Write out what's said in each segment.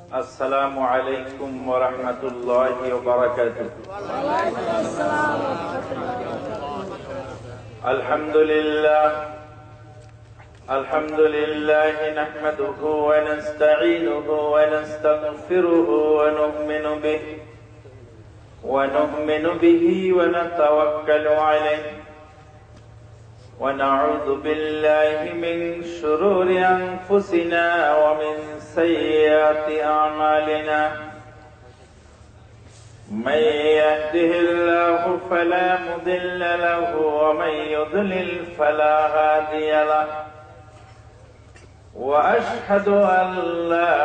السلام عليكم ورحمة الله وبركاته. الحمد لله نحمده ونستعينه ونستغفره ونؤمن به ونتوكل عليه ونعوذ بالله من شرور أنفسنا ومن سيئات أعمالنا. من يهده الله فلا مضل له ومن يضلل فلا هادي له. وأشهد أن لا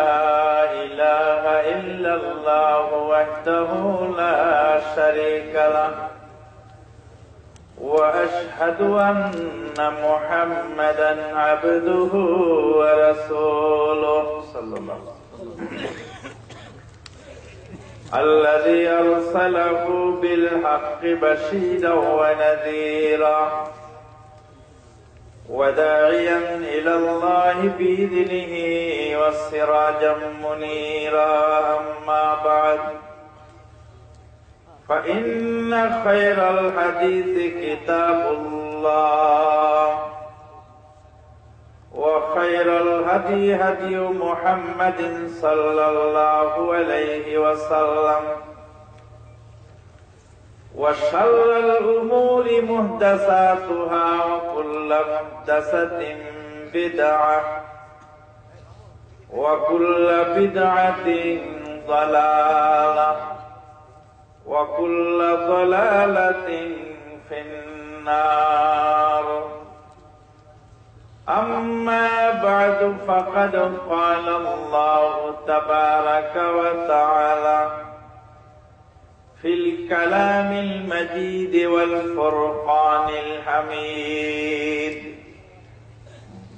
إله إلا الله وحده لا شريك له. وأشهد أن محمدا عبده ورسوله صلى الله عليه وسلم الذي أرسله بالحق بشيرا ونذيرا وداعيا إلى الله بإذنه وسراجا منيرا. أما بعد، فإن خير الحديث كتاب الله وخير الهدي هدي محمد صلى الله عليه وسلم وشر الأمور محدثاتها وكل محدثة بدعة وكل بدعة ضلالة وكل ضلالة في النار. أما بعد، فقد قال الله تبارك وتعالى في الكلام المجيد والفرقان الحميد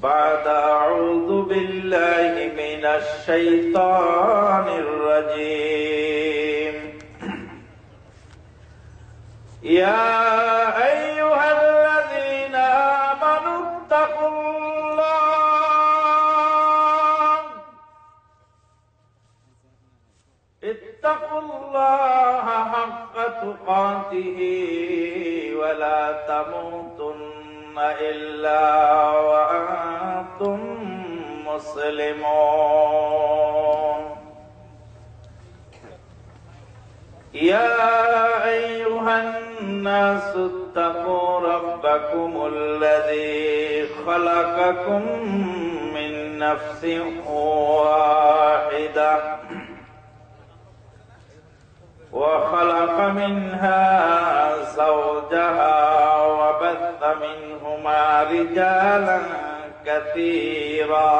بعد أعوذ بالله من الشيطان الرجيم. يا أيها الذين آمنوا اتقوا الله حق تقاته ولا تموتن إلا وأنتم مسلمون. يا أيها الناس اتقوا ربكم الذي خلقكم من نفس واحدة وخلق منها زوجها وبث منهما رجالا كثيرا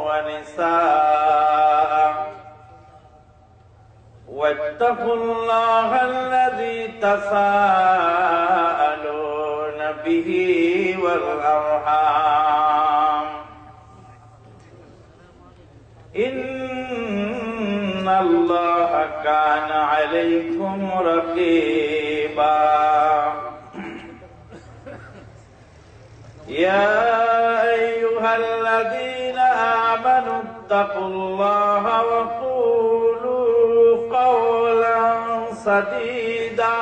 ونساء. واتقوا الله الذي تساءلون به والأرحام إن الله كان عليكم رقيبا. يا أيها الذين آمنوا اتقوا الله وقولوا قولا سديدا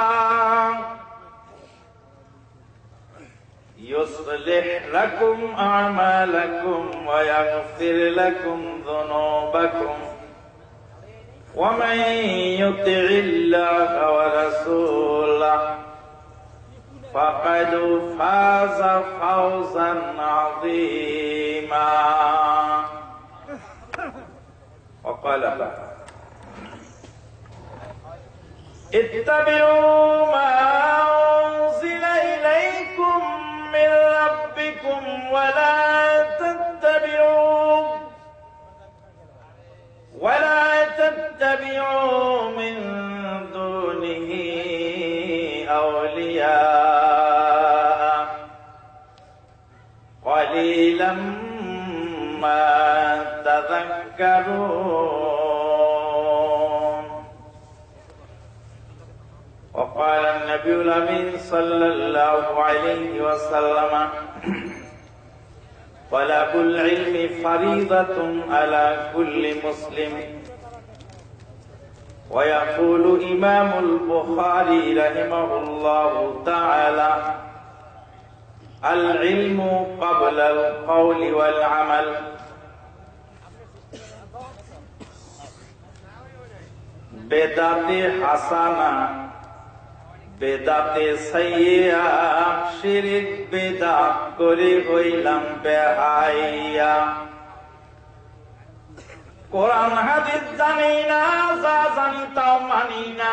يصلح لكم أعمالكم ويغفر لكم ذنوبكم ومن يطع الله ورسوله فقد فاز فوزا عظيما. وقال اتبعوا ما أنزل إليكم من ربكم ولا تتبعوا من دونه أولياء قليلا ما تذكرون. وقال النبي الأمين صلى الله عليه وسلم طلب العلم فريضة على كل مسلم. ويقول إمام البخاري رحمه الله تعالى العلم قبل القول والعمل. বেদাতে হাসানা বেদাতে সাইয়্যা শিরক বেদাত করে হইলাম বেহাইয়া। কোরআন হাদিস জানি না, যা জানি তাও মানি না।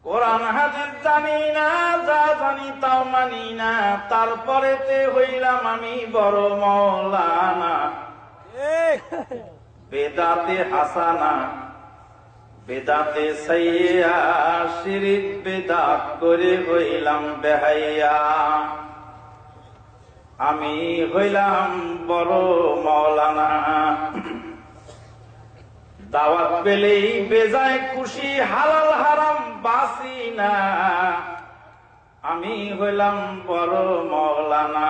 কোরআন হাদিস জানি না, যা জানি তাও মানি না। তারপরেতে হইলাম আমি বড় মওলানা। বেদাতে হাসানা বেদাতে সাইয়্যা শিরক বেদাত করে হইলাম বেহাইয়া। আমি হইলাম বড় মওলানা। দাওয়াত পেলেই বেজায় খুশি, হালাল হারাম বাসি না। আমি হইলাম বড় মওলানা।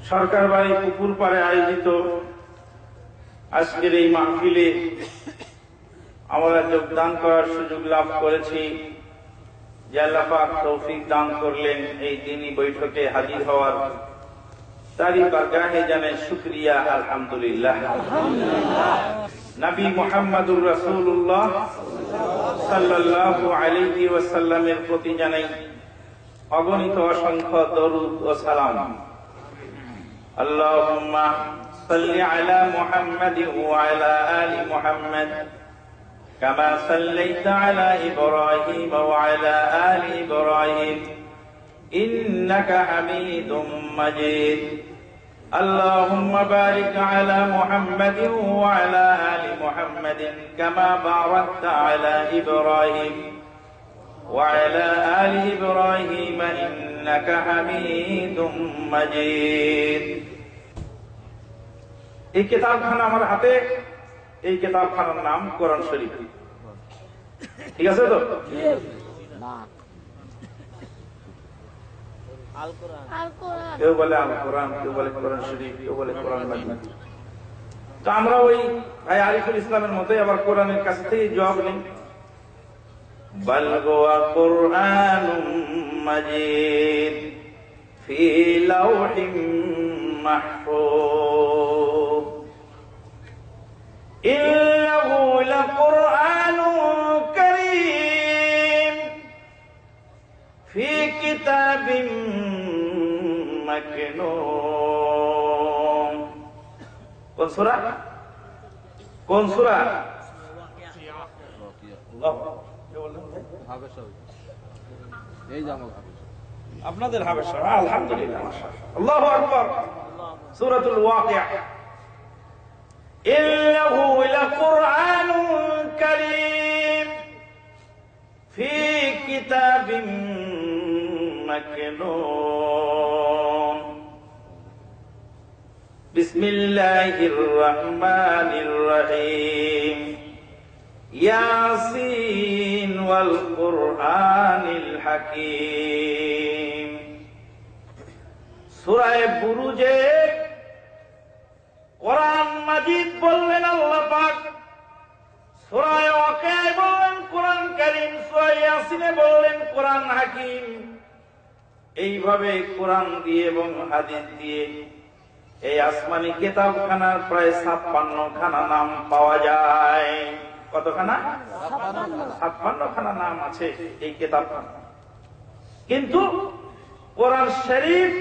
সরকার বাড়ি পুকুর পাড়ে আয়োজিত আজকের এই মাহফিলে আমরা যোগদান করার সুযোগ লাভ করেছি। যে আল্লাহ পাক তৌফিক দান করলেন এই দিনই বৈঠকে হাজির হওয়ার, তারই বারগাহে জানাই শুকরিয়া আলহামদুলিল্লাহ। নবী মুহাম্মদুর রাসূলুল্লাহ সাল্লাল্লাহু আলাইহি ওয়াসাল্লামের প্রতি জানাই অগণিত অসংখ্য দরুদ ও সালাম। আল্লাহুম্মা সাল্লি আলা মুহাম্মাদিন ওয়া আলা আলি মুহাম্মাদ কামা সাল্লাইতা আলা ইব্রাহিম ওয়া আলা আলি ইব্রাহিম ইন্নাকা হামিদুম মাজিদ। আল্লাহুম্মা বারিক আলা মুহাম্মাদিন ওয়া আলা আলি মুহাম্মাদিন কামা বারাকতা আলা ইব্রাহিম ওয়া আলা আলি ইব্রাহিম ইন্নাকা হামিদুম মাজিদ। এই কিতাবখানা আমার হাতে, এই কিতাবখানার নাম কোরআন শরীফ। ঠিক আছে তো? কেউ বলে আল কোরআন, কেউ বলে কোরআন শরীফ, কেউ বলে কোরআন মাজিদ। তো আমরা ওই ভাই আরিফুল ইসলামের মতোই আবার কোরআনের কাছ থেকে জবাব নিই। বাল হুয়া কুরআনুম মাজিদ ফি লাওহিম মাহফুজ ইন্নাহু লাকুরআনুন কারীম ফি কিতাবিম মাকনুন। কোন সূরা? কোন সূরা? আপনাদের হাবেশা। আলহামদুলিল্লাহ, মাশাআল্লাহ, আল্লাহু আকবার। সূরাতুল ওয়াকিয়া। ইন্নাহু লাকুরআনুন কারীম ফি কিতাবিম মাকনুন। বিসমিল্লাহির রহমানির রহিম। ইয়াসিন ওয়াল কুরআনিল হাকীম। সূরা বুরুজে কোরআন মাজিদ বললেন আল্লাহ পাক, সূরা ওয়াকিয়া বললেন কোরআন কারীম, সূরা ইয়াসিনে বললেন কোরআন হাকীম। এইভাবে কোরআন দিয়ে এবং হাদিস দিয়ে এই আসমানি কিতাবখানার প্রায় ৫৬ খানা নাম পাওয়া যায়। কতখানা? ৫৬ খানা নাম আছে এই কিতাবখানা। কিন্তু কোরআন শরীফ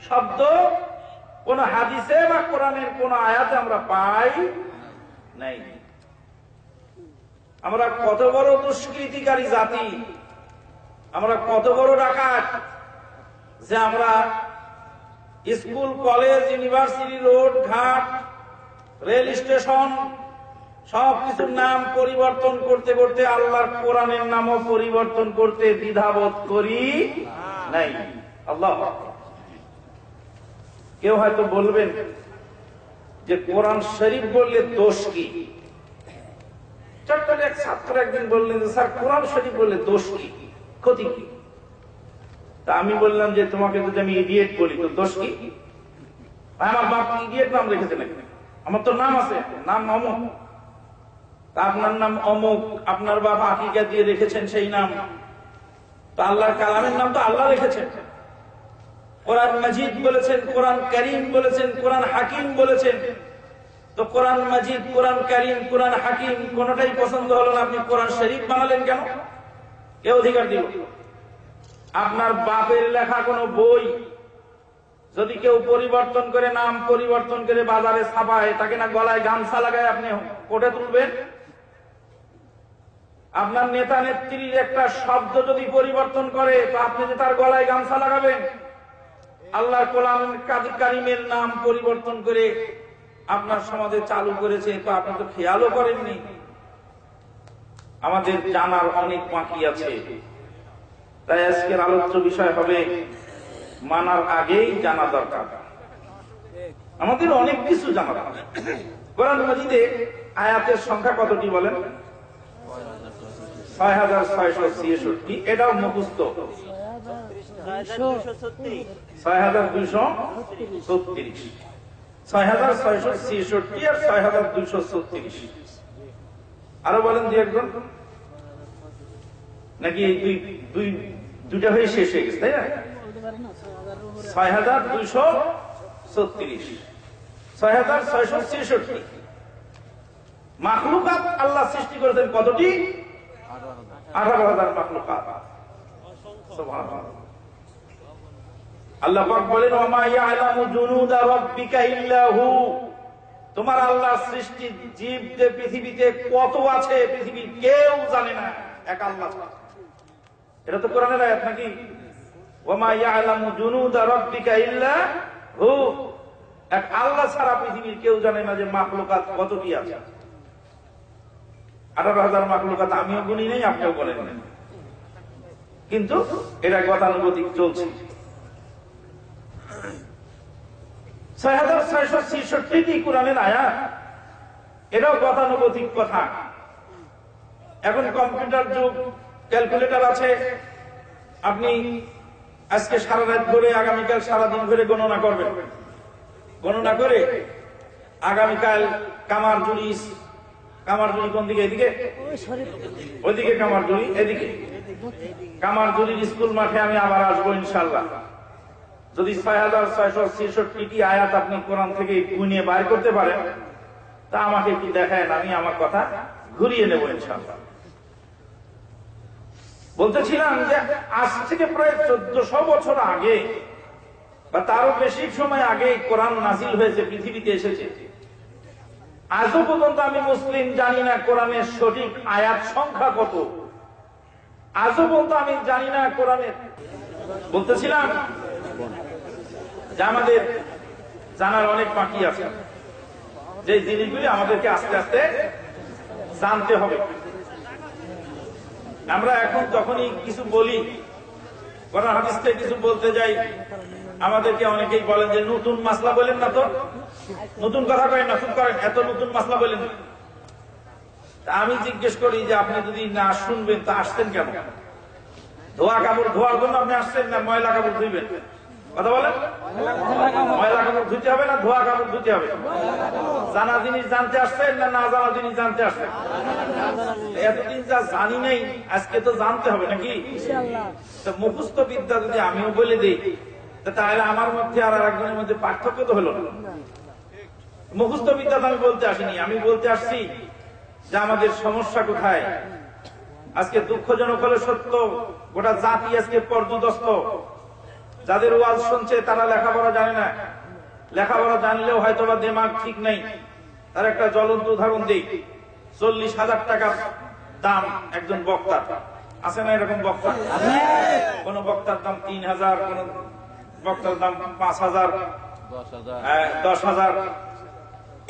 শব্দ কোন হাদিসে বা কোরআনের কোন আয়াতে আমরা পাই নাই। আমরা কত বড় দুষ্কৃতিকারী জাতি, আমরা কত বড় ডাকাত যে আমরা স্কুল, কলেজ, ইউনিভার্সিটি, রোড, ঘাট, রেল স্টেশন সবকিছুর নাম পরিবর্তন করতে করতে আল্লাহর কোরআনের নামও পরিবর্তন করতে দ্বিধাবোধ করি নাই। আল্লাহ। কেউ হয়তো বলবেন যে কোরআন শরীফ বললে দোষ কি? চট্টগ্রামের এক ছাত্র একদিন বললেন যে স্যার কোরআন শরীফ বললে দোষ কি, ক্ষতি কি? তা আমি বললাম যে তোমাকে যদি আমি ইডিয়েট বলি তো দোষ কি? আমার বাপ ইডিয়েট নাম রেখেছে নাকি? আমার তো নাম আছে, নাম অমুক। তা আপনার নাম অমুক, আপনার বাপ আকিকা দিয়ে রেখেছেন সেই নাম, তো আল্লাহর কালামের নাম তো আল্লাহ রেখেছেন। কোরআন মাজিদ বলেছেন, কোরআন কারীম বলেছেন, কোরআন হাকিম বলেছেন। তো কোরআন মাজিদ, কোরআন কারীম, কোরআন হাকিম কোনটাই পছন্দ হলো না, আপনি কোরআন শরীফ বানালেন কেন? কে অধিকার দিল? আপনার বাপের লেখা কোন বই যদি কেউ পরিবর্তন করে, নাম পরিবর্তন করে বাজারে ছাপায়, তাকে না গলায় গামছা লাগায় আপনি কোর্টে তুলবেন? আপনার নেতা নেত্রীর একটা শব্দ যদি পরিবর্তন করে তো আপনি যে তার গলায় গামছা লাগাবেন? আল্লাহর কোরআন কারীমের নাম পরিবর্তন করে আপনার সমাজে চালু করেছে, তো আপনি তো খেয়ালও করেননি। আমাদের জানার অনেক বাকি আছে। তাই আজকের আলোচ্য বিষয় হবে মানার আগেই জানা দরকার। আমাদের অনেক কিছু জানা দরকার। কোরআন মাজিদে আয়াতের সংখ্যা কতটি বলেন? ৬৬৬৬। এটাও মুখস্থ। ৬২৩৬ ৬৬৬৬ আর ৬২৩৬। আরো বলেন দুই একজন, নাকি দুইটা হয়ে শেষ হয়ে গেছে, তাই না? ৬২৩৬ ৬৬৬৬। মাখলুকাত আল্লাহ সৃষ্টি করেছেন কতটি? ১৮,০০০ মাখলুকাত। সুবহানাল্লাহ। আল্লাহ পাক বলেন, ওয়া মা ইয়ালামু জুনুদা রাব্বিকা ইল্লা হু। তোমার আল্লাহর সৃষ্টি জীব যে পৃথিবীতে কত আছে পৃথিবীর কেউ জানে না, এক আল্লাহ। এটা তো কোরআনের আয়াত নাকি? ওয়া মা ইয়ালামু জুনুদা রাব্বিকা ইল্লা হু। এক আল্লাহ ছাড়া পৃথিবীর কেউ জানে না যে মাখলুকাত কতটি আছে। ১৮,০০০ মাখলুকাত আমিও গুনি নেই, আপনিও বলেন না, কিন্তু এটা গতানুগতিক চলছে। ৬৬৬৬টি কোরআনের আয়াত, এটাও গতানুগতিক কথা। এখন কম্পিউটার যুগ, ক্যালকুলেটর আছে, আপনি আজকে সারা রাত ধরে আগামীকাল সারাদিন ধরে গণনা করবেন। গণনা করে আগামীকাল কামারজুড়ি কোন দিকে? এদিকে, ওইদিকে কামারজুড়ি, এদিকে কামারজুড়ির স্কুল মাঠে আমি আবার আসবো ইনশাল্লাহ। যদি ৬৬৬৬টি আয়াত আপনি কোরআন থেকে গুনিয়ে বাইর করতে পারেন তা আমাকে একটু দেখায়, আমি আমার কথা ঘুরিয়ে নেব ইনশাল্লাহ। বলতেছিলাম যে আজ থেকে প্রায় ১৪০০ বছর আগে বা তারও বেশি সময় আগে কোরআন নাজিল হয়েছে, পৃথিবীতে এসেছে। আজও পর্যন্ত আমি মুসলিম জানি না কোরআনের সঠিক আয়াত সংখ্যা কত। আজও পর্যন্ত আমি জানি না কোরআনের। বলতেছিলাম যে আমাদের জানার অনেক বাকি আছে, যে জিনিসগুলি আমাদেরকে আস্তে আস্তে জানতে হবে। আমরা এখন যখনই কিছু বলি, কোরআন হাদিস থেকে কিছু বলতে যাই, আমাদেরকে অনেকেই বলেন যে নতুন মাসলা বলেন না, তো নতুন কথা করেন না, চুপ করেন, এত নতুন মাসলা বলেন না। আমি জিজ্ঞেস করি যে আপনি যদি না শুনবেন তা আসতেন কেন? ধোয়া কাপড় ধোয়ার জন্য আপনি আসছেন, না ময়লা কাপড় ধুইবেন? কথা বলেন। ময়লা কাপড় ধুতে হবে না ধোয়া কাপড় ধুতে হবে? জানা জিনিস জানতে আসছেন না না জানা জিনিস জানতে আসছেন? এতদিন যা জানি নেই আজকে তো জানতে হবে নাকি? মুখস্থ বিদ্যা যদি আমিও বলে দিই তাহলে আমার মধ্যে আর একজনের মধ্যে পার্থক্য তো হলো না। মুখস্থ বিদ্যা তো আমি বলতে আসিনি, আমি বলতে আসছি যে আমাদের সমস্যা কোথায়। আজকে দুঃখজনক হলে সত্য, গোটা জাতি আজকে পর্যদস্ত। যাদের ওয়াজ শুনছে তারা লেখাপড়া জানে না, লেখাপড়া জানলেও হয়তো বা দিমাগ ঠিক নেই। তার একটা জ্বলন্ত উদাহরণ দিই। ৪০,০০০ টাকা দাম একজন বক্তা, আছে না এরকম বক্তা? কোন বক্তার দাম ৩,০০০, কোন বক্তার দাম ৫,০০০, ১০,০০০,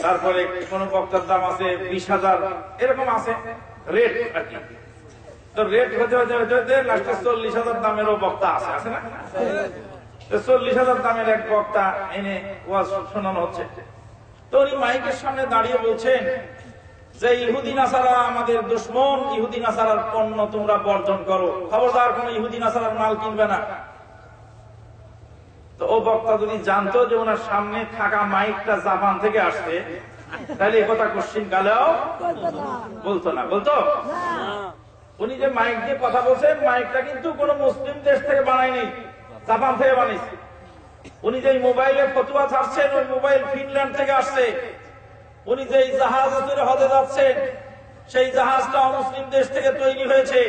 তারপরে কোন বক্তার দাম আছে ২০,০০০, এরকম আছে রেট আর কি। তো রেট হতে হতে হতে হতে লাস্টে ৪০,০০০ দামেরও বক্তা আছে না? ৪০,০০০ দামের এক বক্তা এনে ওয়াজ শোনানো হচ্ছে। তো উনি মাইকের সামনে দাঁড়িয়ে বলছেন যে ইহুদি নাসারা আমাদের দুশমন, ইহুদি নাসারার পণ্য তোমরা বর্জন করো, খবরদার কোন ইহুদি নাসারার মাল কিনবে না। তো ও বক্তা যদি জানতো যে ওনার সামনে থাকা মাইকটা জাপান থেকে আসছে, তাহলে এই কথা কোশ্চিন কালেও বলতো না। বলতো উনি যে মাইক দিয়ে কথা বলছেন, মাইকটা কিন্তু কোন মুসলিম দেশ থেকে বানায়নি, জাপান থেকে বানিয়েছে। উনি যে মোবাইলে ফতুয়া ছাড়ছেন, ওই মোবাইল ফিনল্যান্ড থেকে আসছে। উনি যে জাহাজে চড়ে হজে যাচ্ছেন, সেই জাহাজটা মুসলিম দেশ থেকে তৈরি হয়েছে।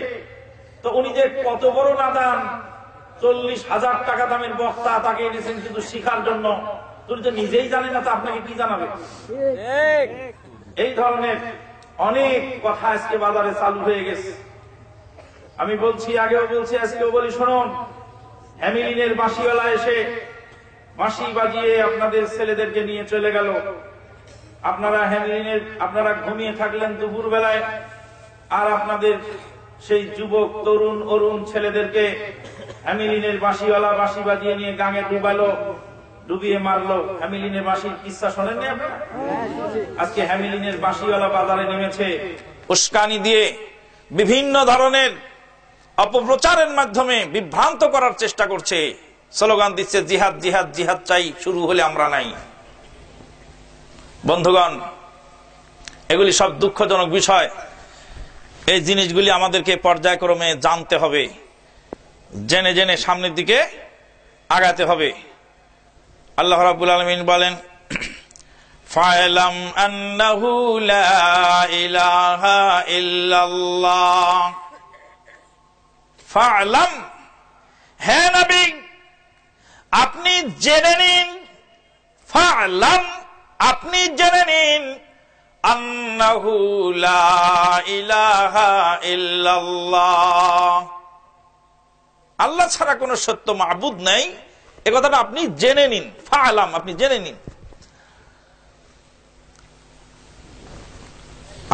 তো উনি যে কত বড় নাদান, 40,000 টাকা দামের বক্তা তাকে এনেছেন কিন্তু শিখার জন্য, তুমি তো নিজেই জানেন না, তো আপনাকে কি জানাবে? এই ধরনের অনেক কথা আজকে বাজারে চালু হয়ে গেছে। আমি বলছি, আগেও বলছি, আজকেও বলি, শুনুন, হ্যামিলিনের বাঁশিওয়ালা এসে বাঁশি বাজিয়ে আপনাদের ছেলেদেরকে নিয়ে চলে গেল। আপনারা ঘুমিয়ে থাকলেন দুপুর বেলায়, আর আপনাদের সেই যুবক তরুণ অরুণ ছেলেদেরকে হ্যামিলিনের বাঁশিওয়ালা বাঁশি বাজিয়ে নিয়ে গাঙে ডুবিয়ে মারলো। হ্যামিলিনের বাঁশির কিস্সা শোনেননি আপনারা? আজকে হ্যামিলিনের বাঁশিওয়ালা বাজারে নেমেছে, উস্কানি দিয়ে বিভিন্ন ধরনের অপপ্রচারের মাধ্যমে বিভ্রান্ত করার চেষ্টা করছে, স্লোগান দিচ্ছে জিহাদ জিহাদ জিহাদ চাই, শুরু হলে আমরা নাই। বন্ধুগণ, এগুলি সব দুঃখজনক বিষয়। এই জিনিসগুলি আমাদেরকে পর্যায়ক্রমে জানতে হবে, জেনে জেনে সামনের দিকে আগাতে হবে। আল্লাহ রাব্বুল আলামিন বলেন, ফা'লাম আন্নাহু লা ইলাহা ইল্লাল্লাহ। ফা'লাম, হে নবী আপনি জেনে নিন, ফা'লাম আপনি জেনে নিন, আন্নাহু লা ইলাহা ইল্লাল্লাহ, আল্লাহ ছাড়া কোন সত্য মাবুদ নাই, এ কথাটা আপনি জেনে নিন। ফা'লাম, আপনি জেনে নিন।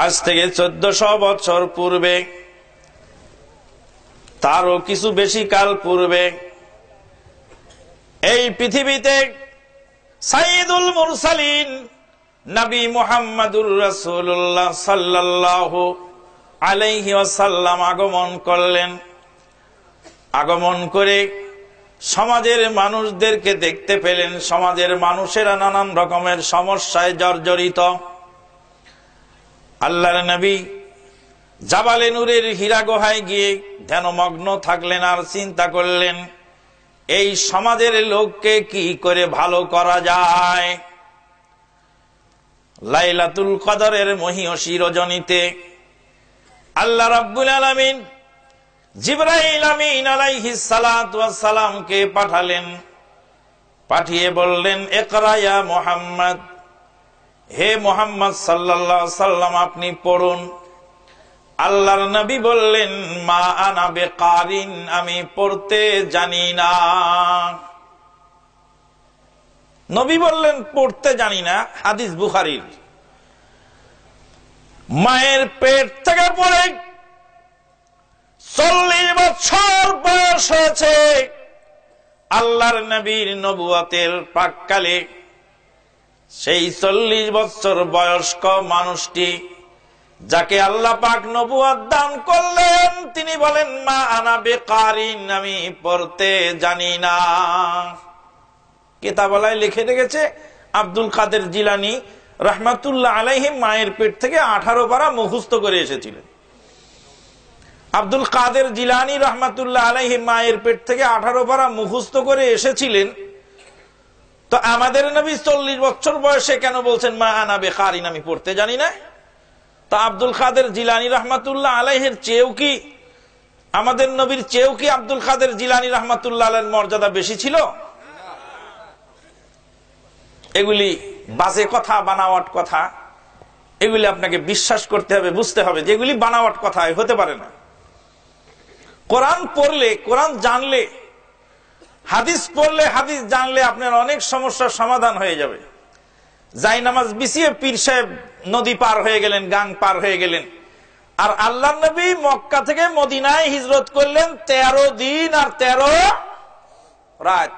আজ থেকে 1400 বছর পূর্বে, তারও কিছু বেশি কাল পূর্বে, এই পৃথিবীতে সাইয়্যিদুল মুরসালিন নবী মুহাম্মদুর রাসূলুল্লাহ সাল্লাল্লাহু আলাইহি ওয়াসাল্লাম আগমন করলেন। আগমন করে সমাজের মানুষদেরকে দেখতে পেলেন। সমাজের মানুষেরা নানান রকমের সমস্যায় জর্জরিত। আল্লাহর নবী জাবালে নূরের হীরা গুহায় গিয়ে ধ্যানমগ্ন থাকলেন, আর চিন্তা করলেন এই সমাজের লোককে কি করে ভালো করা যায়। লাইলাতুল কদরের মহিয়সী রজনীতে আল্লাহ রাব্বুল আলামিন জিবরাইল আমিন আলাইহিস সালাতু ওয়াস সালামকে পাঠালেন। পাঠিয়ে বললেন, ইকরা ইয়া মুহাম্মদ, হে মুহাম্মদ সাল্লাল্লাহু আলাইহি সাল্লাম আপনি পড়ুন। আল্লাহর নবী বললেন, মা আনা বিকারিন, আমি পড়তে জানি না। নবী বললেন পড়তে জানি না, হাদিস বুখারীর। মায়ের পেট থেকে পড়ে 40 বছর বয়স হয়েছে। আল্লাহর নবীর নবুয়তের প্রাক্কালে সেই 40 বছর বয়স্ক মানুষটি, যাকে আল্লাহ পাক নবুয়ত দান করলেন, তিনি বলেন, মা আনা বিকারিন, আমি পড়তে জানি না। কিতাবালায় লিখে রেখেছে আব্দুল কাদের জিলানী রাহমাতুল্লাহ আলাইহি মায়ের পেট থেকে 18 পারা মুখস্থ করে এসেছিলেন। আব্দুল কাদের জিলানী রাহমাতুল্লাহ আলাইহি মায়ের পেট থেকে 18 পারা মুখস্থ করে এসেছিলেন। তো আমাদের নবী 40 বছর বয়সে কেন বলছেন মা আনা বিকারিন, আমি পড়তে জানি না? তা আব্দুল কাদের জিলানী রাহমাতুল্লাহ আলাইহির চেয়েও কি, আমাদের নবীর চেয়েও কি আব্দুল কাদের জিলানী রাহমাতুল্লাহ আলাইহির মর্যাদা বেশি ছিল? এগুলি বাজে কথা, বানাওয়াট কথা। এগুলি আপনাকে বিশ্বাস করতে হবে, বুঝতে হবে যে এগুলি বানাওয়াট কথা, হতে পারে না। কোরআন পড়লে, কোরআন জানলে, হাদিস পড়লে, হাদিস জানলে আপনার অনেক সমস্যার সমাধান হয়ে যাবে। যাই নামাজ বিছিয়ে পীর সাহেব নদী পার হয়ে গেলেন, গাং পার হয়ে গেলেন, আর আল্লাহর নবী মক্কা থেকে মদিনায় হিজরত করলেন 13 দিন আর 13 রাত।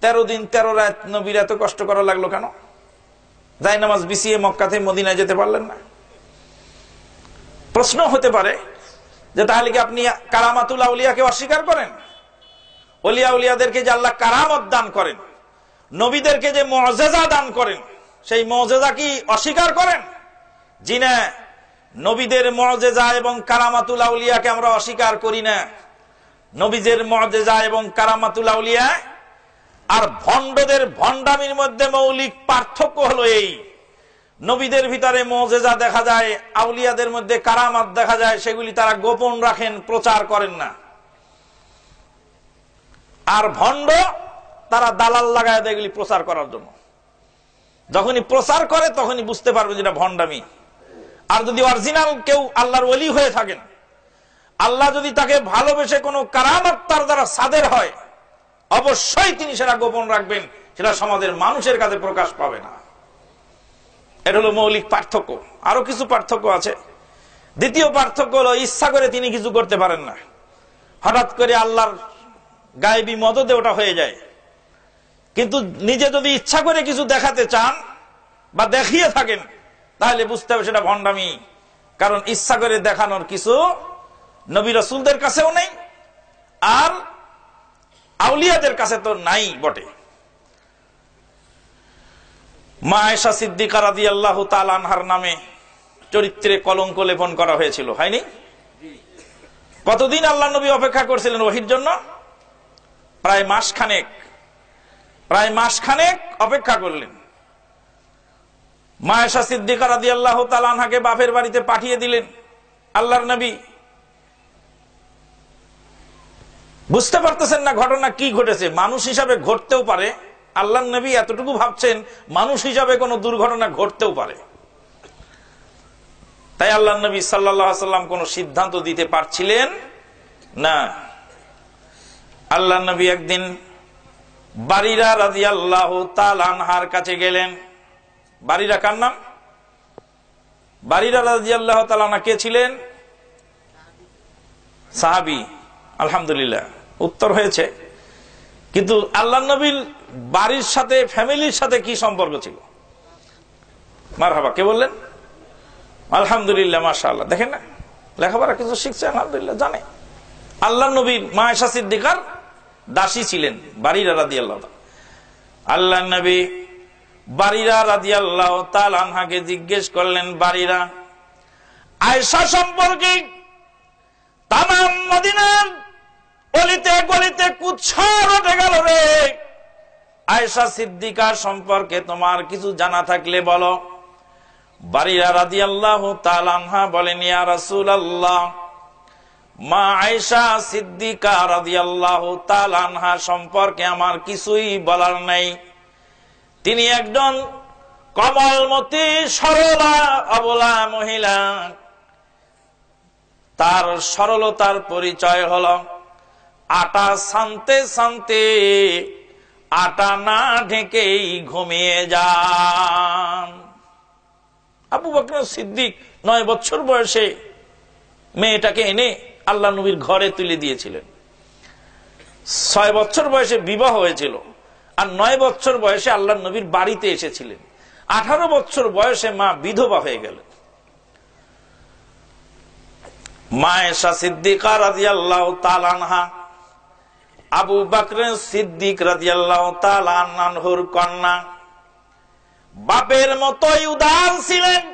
13 দিন 13 রাত নবীর এত কষ্ট করা লাগলো কেন? যাই নামাজ বিছিয়ে মক্কা থেকে মদিনায় যেতে পারলেন না? প্রশ্ন হতে পারে যে তাহলে কি আপনি কারামাতুল আউলিয়াকে অস্বীকার করেন? ওলিয়া উলিয়াদেরকে যে আল্লাহ কারামত দান করেন, নবীদেরকে যে মুআজিজা দান করেন, সেই মুআজিজা কি অস্বীকার করেন? জি না, নবীদের মুআজিজা এবং কারামাতুল আউলিয়াকে আমরা অস্বীকার করি না। নবীদের মুআজিজা এবং কারামাতুল আউলিয়া আর ভণ্ডদের ভণ্ডামির মধ্যে মৌলিক পার্থক্য হলো এই, নবীদের ভিতরে মুআজিজা দেখা যায়, আউলিয়াদের মধ্যে কারামাত দেখা যায়, সেগুলি তারা গোপন রাখেন, প্রচার করেন না। আর ভণ্ড তারা দালাল লাগায় দেয় এগুলি প্রচার করার জন্য। যখনই প্রচার করে তখনই বুঝতে পারবে যেটা ভণ্ডামি। আর যদি অরিজিনাল কেউ আল্লাহর ওলি হয়ে থাকেন, আল্লাহ যদি তাকে ভালোবেসে কোনো কারামত তার দ্বারা সাদের হয়, অবশ্যই তিনি সেটা গোপন রাখবেন, সেটা সমাজের মানুষের কাছে প্রকাশ পাবে না। এটা হলো মৌলিক পার্থক্য। আরো কিছু পার্থক্য আছে। দ্বিতীয় পার্থক্য হলো ইচ্ছা করে তিনি কিছু করতে পারেন না, হঠাৎ করে আল্লাহর গায়েবী মদদে ওটা হয়ে যায়। কিন্তু নিজে যদি ইচ্ছা করে কিছু দেখাতে চান বা দেখিয়ে থাকেন, তাহলে বুঝতে হবে সেটা ভণ্ডামি। কারণ ইচ্ছা করে দেখানোর কিছু নবী রাসূলদের কাছেও নেই, আর আউলিয়াদের কাছে তো নাই বটে। মা আয়েশা সিদ্দিকা রাদিয়াল্লাহু তাআলা আনহার নামে চরিত্রে কলঙ্ক লেপন করা হয়েছিল, হয়নি? কতদিন আল্লাহ নবী অপেক্ষা করছিলেন ওহীর জন্য? প্রায় মাসখানেক অপেক্ষা করলেন। মা আয়েশা সিদ্দিকা রাদিয়াল্লাহু তাআলা আনহাকে বাপের বাড়িতে পাঠিয়ে দিলেন আল্লাহর নবী। বুঝতে পারতেছেন না ঘটনা কি ঘটেছে। মানুষ হিসাবে ঘটতেও পারে, আল্লাহর নবী এতটুকু ভাবছেন মানুষ হিসাবে কোনো দুর্ঘটনা ঘটতেও পারে। তাই আল্লাহর নবী সাল্লাল্লাহু আলাইহি ওয়াসাল্লাম কোনো সিদ্ধান্ত দিতে পারছিলেন না। আল্লাহর নবী একদিন বারিরা রাদিয়াল্লাহু তাআলা আনহার কাছে গেলেন। বারিরা কার নাম? বারিরা রাদিয়াল্লাহু তাআলা আনহা কে ছিলেন? সাহাবী। আলহামদুলিল্লাহ, উত্তর হয়েছে। কিন্তু আল্লাহর নবীর বাড়ির সাথে, ফ্যামিলির সাথে কি সম্পর্ক ছিল? মারহাবা, কে বললেন? আলহামদুলিল্লাহ, মাশাআল্লাহ। দেখেন না, লেখাপড়া কিছু শিখছে, আলহামদুলিল্লাহ, জানে। আল্লাহর নবীর মা আয়েশা সিদ্দিকার দাসী ছিলেন বারিরা রাদিয়াল্লাহু তাআলা। আল্লাহর নবী বারিরা রাদিয়াল্লাহু তাআলা আনহাকে জিজ্ঞেস করলেন, বারিরা, আয়েশা সম্পর্কে তামাম মদিনার অলিতে গলিতে কুৎসা রটে গেল রে, আয়েশা সিদ্দিকা সম্পর্কে তোমার কিছু জানা থাকলে বলো। বারিরা রাদিয়াল্লাহু তাআলা আনহা বলেন, ইয়া রাসূলুল্লাহ, মা আয়েশা সিদ্দিকা রাদিয়াল্লাহু তাআলা আনহা সম্পর্কে আমার কিছুই বলার নাই। তিনি একজন কমলমতী, সরলা, অবলা মহিলা। তার সরলতার পরিচয় হলো আটা সানতে সানতে আটা না ঢেকেই ঘুমিয়ে যান। আবু বকর সিদ্দিক 9 বছর বয়সে মেয়েটাকে এনে আল্লাহ নবীর ঘরে তুলে দিয়েছিলেন। 6 বছর বয়সে বিবাহ হয়েছিল, আর 9 বছর বয়সে আল্লাহ নবীর বাড়িতে এসেছিলেন। 18 বছর বয়সে মা বিধবা হয়ে গেলেন। মা আয়েশা সিদ্দিকা রাদিয়াল্লাহু তাআলা আনহা আবু বকর সিদ্দিক রাদিয়াল্লাহু তাআলা আনহুর কন্যা। বাপের মতোই উদার ছিলেন,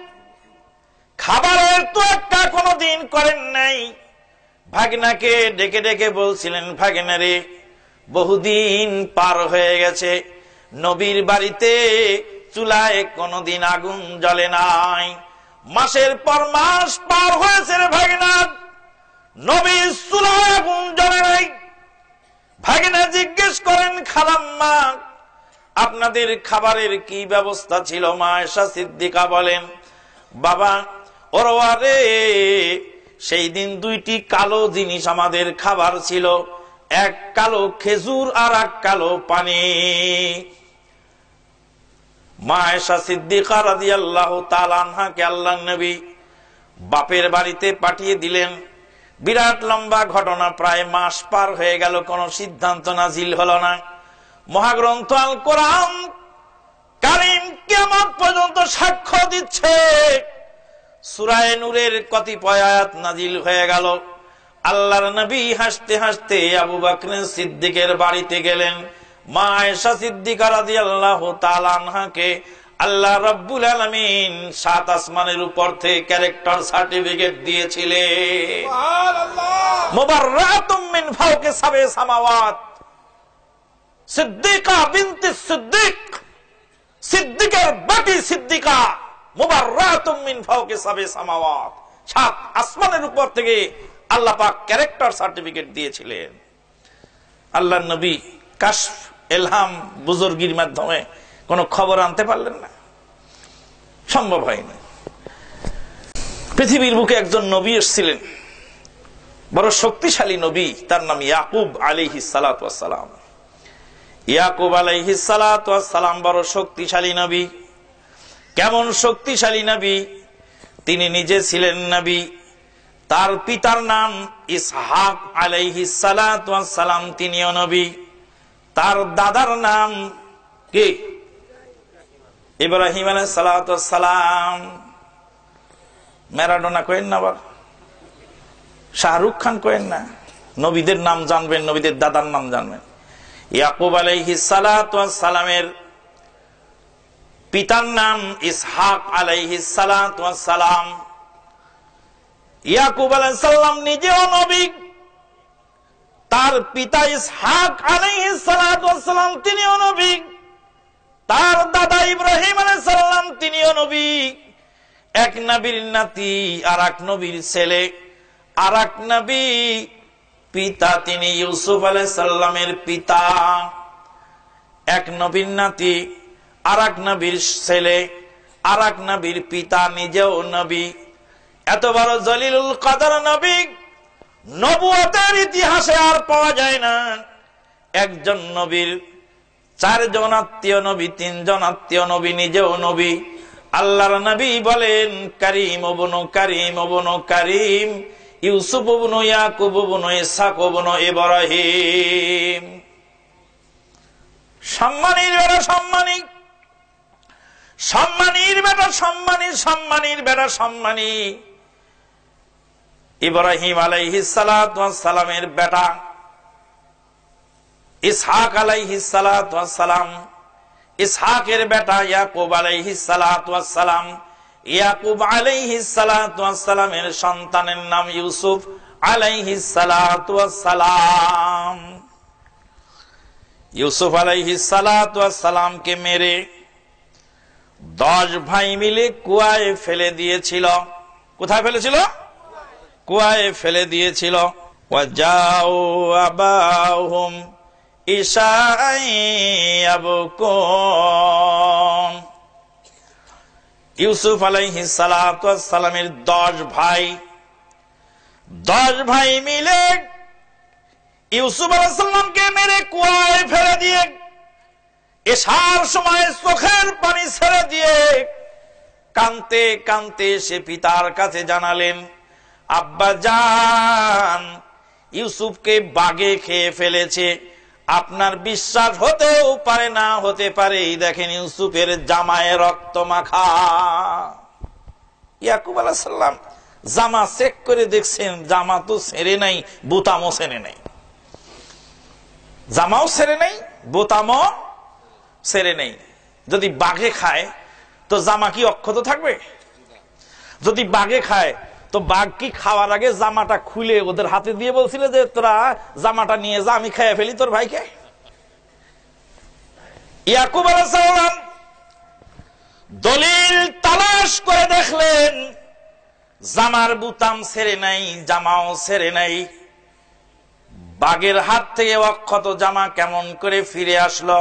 খাবারের তো একটা কোনোদিন করেন নাই। ভাগনাকে ডেকে ডেকে বলছিলেন, ভাগনা রে, বহুদিন পার হয়ে গেছে, নবীর বাড়িতে চুলায় কোনোদিন আগুন জ্বলে নাই। মাসের পর মাস পার হয়েছে রে ভাগনা, নবীর চুলায় আগুন জ্বলে নাই। ভাগনা জিজ্ঞেস করেন, খালাম্মা, আপনাদের খাবারের কি ব্যবস্থা ছিল? মা আয়েশা সিদ্দিকা বলেন, বাবা ওরওয়া রে, সেই দিন 2টি কালো জিনিস আমাদের খাবার ছিল, এক কালো খেজুর আর এক কালো পানি। মা আয়েশা সিদ্দিকা রাদিয়াল্লাহু তাআলা আনহাকে আল্লাহর নবী বাপের বাড়িতে পাঠিয়ে দিলেন। বিরাট লম্বা ঘটনা, প্রায় মাস পার হয়ে গেল, কোন সিদ্ধান্ত নাজিল হলো না। মহাগ্রন্থ আল কোরআন কারীম কিয়ামত পর্যন্ত সাক্ষ্য দিচ্ছে, সূরা নূরের কতিপয় আয়াত নাজিল হয়ে গেল। আল্লাহর নবী হাসতে হাসতে আবু বকর সিদ্দিকের বাড়িতে গেলেন। মা আয়েশা সিদ্দিকা রাদিয়াল্লাহু তাআলা আনহাকে আল্লাহ রাব্বুল আলামিন 7 আসমানের উপর থেকে ক্যারেক্টার সার্টিফিকেট দিয়েছিলেন। সুবহানাল্লাহ। মুবাররাতুম মিন ফাওকি সাবে সামাওয়াত। সিদ্দিকা বিনতে সিদ্দিক, সিদ্দিকের বেটি সিদ্দিকা, মুবাররাতুম মিন ফাওকি সাবে সামাওয়াত, 7 আসমানের উপর থেকে আল্লাহ পাক ক্যারেক্টার সার্টিফিকেট দিয়েছিলেন। আল্লাহর নবী কাশফ ইলহাম বুজুর্গির মাধ্যমে কোন খবর আনতে পারলেন না, সম্ভব হয়নি। পৃথিবীর বুকে একজন নবী এসেছিলেন, বড় শক্তিশালী নবী, তার নাম ইয়াকুব আলাইহিস সালাতু ওয়াস সালাম। ইয়াকুব আলাইহিস সালাতু ওয়াস সালাম বড় শক্তিশালী নবী। কেমন শক্তিশালী নবী? তিনি নিজে ছিলেন নবী, তার পিতার নাম ইসহাক আলাইহিস সালাতু ওয়াস সালাম, তিনিও নবী। তার দাদার নাম কি? ইব্রাহিম আলাইহিস সালাতু ওয়াস সালাম। ম্যারাডোনা কইেন না, আবার শাহরুখ খান কইেন না। নবীদের নাম জানবেন, নবীদের দাদার নাম জানবেন। ইয়াকুব আলাইহিস সালাতু ওয়াস সালামের পিতার নাম ইসহাক আলাইহিস সালাতু ওয়াস সালাম। ইয়াকুব আলাইহিস সালাম নিজেও নবী, তার পিতা ইসহাক আলাইহিস সালাতু ওয়াস সালাম তিনিও নবী, তার দাদা ইব্রাহিম আলাইহিস সালাম তিনিও নবী। এক নবীর নাতি আর এক নবীর ছেলে, আর এক নবী পিতা তিনি ইউসুফ আলাইহিস সালামের পিতা। এক নবীর নাতি, আর এক নবীর ছেলে, আর এক নবীর পিতা, নিজেও নবী। এত বড় জলিলুল কদর নবী নবুয়তের ইতিহাসে আর পাওয়া যায় না। একজন নবীর 4 জন আত্মীয় নবী, 3 জন আত্মীয় নবী, নিজেও নবী। আল্লাহর নবী বলেন করিম ইবনু করিম ইবনু করিম, ইউসুফ ইবনু ইয়াকুব ইবনু ইসহাক ইবনু ইব্রাহিম। সম্মানীর বেটা সম্মানী, সম্মানীর বেটা সম্মানী, সম্মানীর বেটা সম্মানী। ইব্রাহিম আলাইহিস সালাতু ওয়াস সালামের বেটা ইসহাক আলাইহিস সালাতু ওয়াস সালাম, ইসহাকের বেটা ইয়াকুব আলাইহিস সালাতু ওয়াস সালাম। ইয়াকুব আলাইহিস সালাতু ওয়াস সালামের সন্তানের নাম ইউসুফ আলাইহিস সালাতু ওয়াস সালাম। ইউসুফ আলাইহিস সালাতু ওয়াস সালামকে মেরে 10 ভাই মিলে কুয়ায় ফেলে দিয়েছিল। কোথায় ফেলেছিল? কুয়ায় ফেলে দিয়েছিল। ওয়াজাউ আবাহুম ইশাআন ইয়াবকুন। ইউসুফ আলাইহিস সালাতু ওয়াস সালামের 10 ভাই মিলে ইউসুফ আলাইহিস সালামকে মেরে কুয়ায় ফেলে দিয়ে এশার সময় চোখের পানি ছেড়ে দিয়ে কাঁদতে কাঁদতে সে পিতার কাছে জানালেন, আব্বা জান, ইউসুফকে বাঘে খেয়ে ফেলেছে। আপনার বিশ্বাস হতেও পারে না হতে পারে, এই দেখেন ইউসুফের জামায় রক্ত মাখা। ইয়াকুব আলাইহিস সালাম জামা চেক করে দেখছেন, জামা তো ছেড়ে নাই, বোতামও ছেড়ে নাই। জামাও ছেড়ে নাই, বোতামও ছেড়ে নেই। যদি বাঘে খায় তো জামা কি অক্ষত থাকবে? যদি বাঘে খায় তো বাঘ কি খাওয়ার আগে জামাটা খুলে ওদের হাতে দিয়ে বলছিল যে তোরা জামাটা নিয়ে যা, আমি খেয়ে ফেলি তোর ভাইকে? ইয়াকুব আলাইহিস সালাম দলিল তালাশ করে দেখলেন জামার বুতাম ছেড়ে নাই, জামাও ছেড়ে নাই। বাঘের হাত থেকে অক্ষত জামা কেমন করে ফিরে আসলো?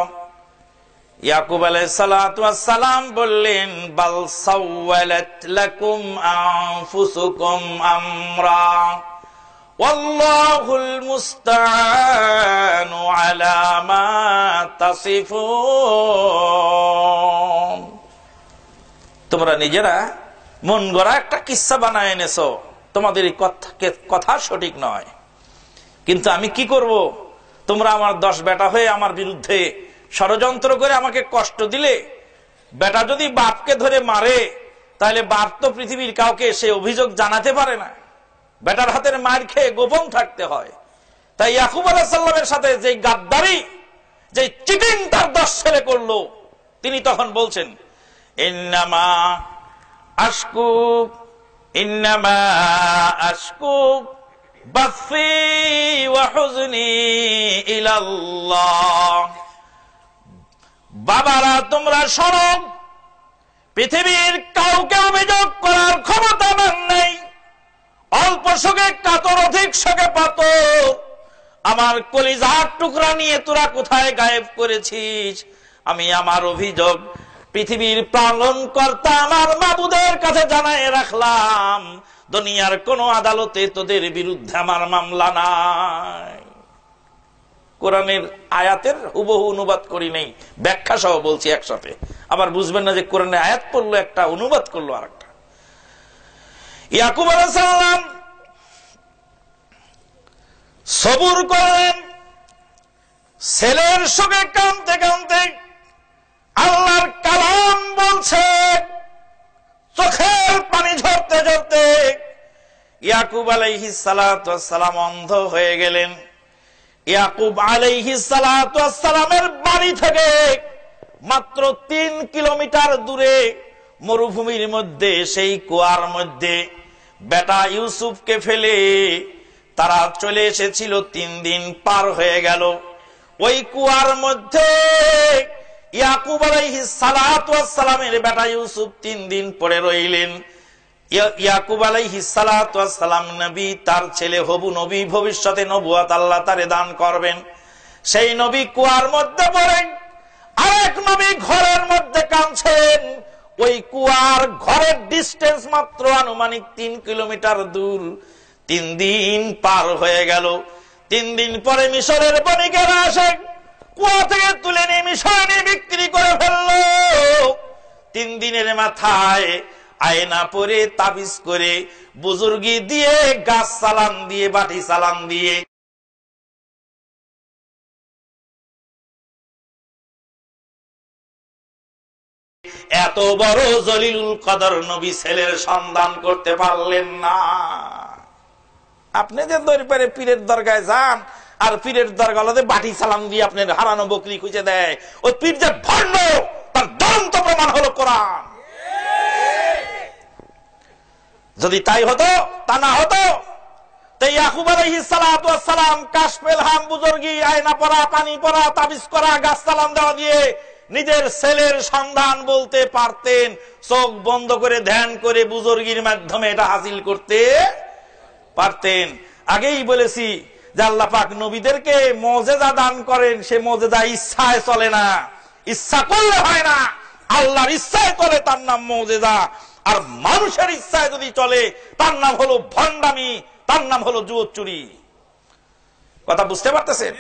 ইয়াকুব আলাইহিস সালাতু ওয়াস সালাম বললেন, বাল সাওয়ালাত লাকুম আনফুসুকুম আমরা ওয়াল্লাহুল মুস্তাআনু আলা মা তাসিফুন। তোমরা নিজেরা মন গড়া একটা কিস্সা বানায় এনেছো, তোমাদের এই কথা সঠিক নয়। কিন্তু আমি কি করব? তোমরা আমার 10 বেটা হয়ে আমার বিরুদ্ধে ষড়যন্ত্র করে আমাকে কষ্ট দিলে। বেটা যদি বাপকে ধরে মারে তাহলে বাপ তো পৃথিবীর কাউকে সে অভিযোগ জানাতে পারে না, বেটার হাতের মার খেয়ে গোপন থাকতে হয়। তাই ইয়াকুব আলাইহিস সালামের সাথে যে গাদ্দারি, যে চিটিং তার 10 ছেলে করলো, তিনি তখন বলছেন ইন্নামা আশকু বাসি ওয়া হুজনি ইলাল্লাহ। বাবারা তোমরা শোনো, পৃথিবীর কাউকে অভিযোগ করার ক্ষমতা আমার নেই। অল্প শোকে কাতর, অধিক শোকে পাতর। আমার কলিজার টুকরা নিয়ে তোরা কোথায় গায়েব করেছিস? আমি আমার অভিযোগ পৃথিবীর পালনকর্তা আমার মাবুদের কাছে জানাই রাখলাম। দুনিয়ার কোন আদালতে তোদের বিরুদ্ধে আমার মামলা নাই। কোরআনের আয়াতের হুবহু অনুবাদ করি নেই, ব্যাখ্যা সহ বলছি একসাথে। আবার বুঝবেন না যে কোরআনের আয়াত পড়লো একটা, অনুবাদ করলো আরেকটা। ইয়াকুব আলাইহিস সালাম সবুর করেন, ছেলের সঙ্গে কাঁদতে কাঁদতে আল্লাহর কালাম বলছে, চোখের পানি ঝরতে ঝরতে ইয়াকুব আলাইহিস সালাতু ওয়াস সালাম অন্ধ হয়ে গেলেন। ইয়াকুব আলাইহিস সালাতু ওয়াস সালামের বাড়ি থেকে মাত্র 3 কিলোমিটার দূরে মরুভূমির মধ্যে, সেই কুয়ার মধ্যে বেটা ইউসুফকে ফেলে তারা চলে এসেছিল। 3 দিন পার হয়ে গেল। ওই কুয়ার মধ্যে ইয়াকুব আলাইহিস সালাতু ওয়াস সালামের বেটা ইউসুফ 3 দিন পড়ে রইলেন। ইয়াকুব আলাইহিস সালাতু ওয়াস সালাম নবী, তার ছেলে হবু নবী, ভবিষ্যতে নবুয়ত আল্লাহ তারে দান করবেন। সেই নবী কুয়ার মধ্যে পড়েন, আরেক নবী ঘরের মধ্যে কাঁদছেন। ওই কুয়ার ঘরের ডিস্টেন্স মাত্র আনুমানিক 3 কিলোমিটার দূর। 3 দিন পার হয়ে গেল। 3 দিন পরে মিশরের বণিকেরা আসে, কুয়া থেকে তুলে নিয়ে মিশরে নিয়ে বিক্রি করে ফেললো। 3 দিনের মাথায় আয়না পরে, তাবিজ করে, বুজুর্গি দিয়ে, গাছ সালাম দিয়ে, বাটি সালাম দিয়ে এত বড় জলিলুল কদর নবী ছেলের সন্ধান করতে পারলেন না। আপনি যে দরবারে পীরের দরগায় যান, আর পীরের দরগাতে বাটি সালাম দিয়ে আপনার হারানো বকরি খুঁজে দেয়, ওই পীর যে ভণ্ড তার জ্বলন্ত প্রমাণ হলো কোরআন। যদি তাই হতো, তা না হতো, তাই ইয়াকুব আলাইহিস সালাতু ওয়াস সালাম কাশফেল হাম, বুজুর্গি, আয়না পরা, পানি পরা, তাবিজ করা, গাছ সালাম দেওয়া দিয়ে নিজের ছেলের সন্ধান বলতে পারতেন। চোখ বন্ধ করে ধ্যান করে বুজুর্গির মাধ্যমে এটা হাসিল করতে পারতেন। আগেই বলেছি যে আল্লাহ পাক নবীদেরকে মুজিজা দান করেন, সে মুজিজা ইচ্ছায় চলে না, ইচ্ছা করলে হয় না। আল্লাহর ইচ্ছায় চলে, তার নাম মুজিজা। আর মানুষের ইচ্ছায় যদি চলে, তার নাম হলো ভণ্ডামি, তার নাম হলো জুয়ো চুরি। কথা বুঝতে পারতেছেন?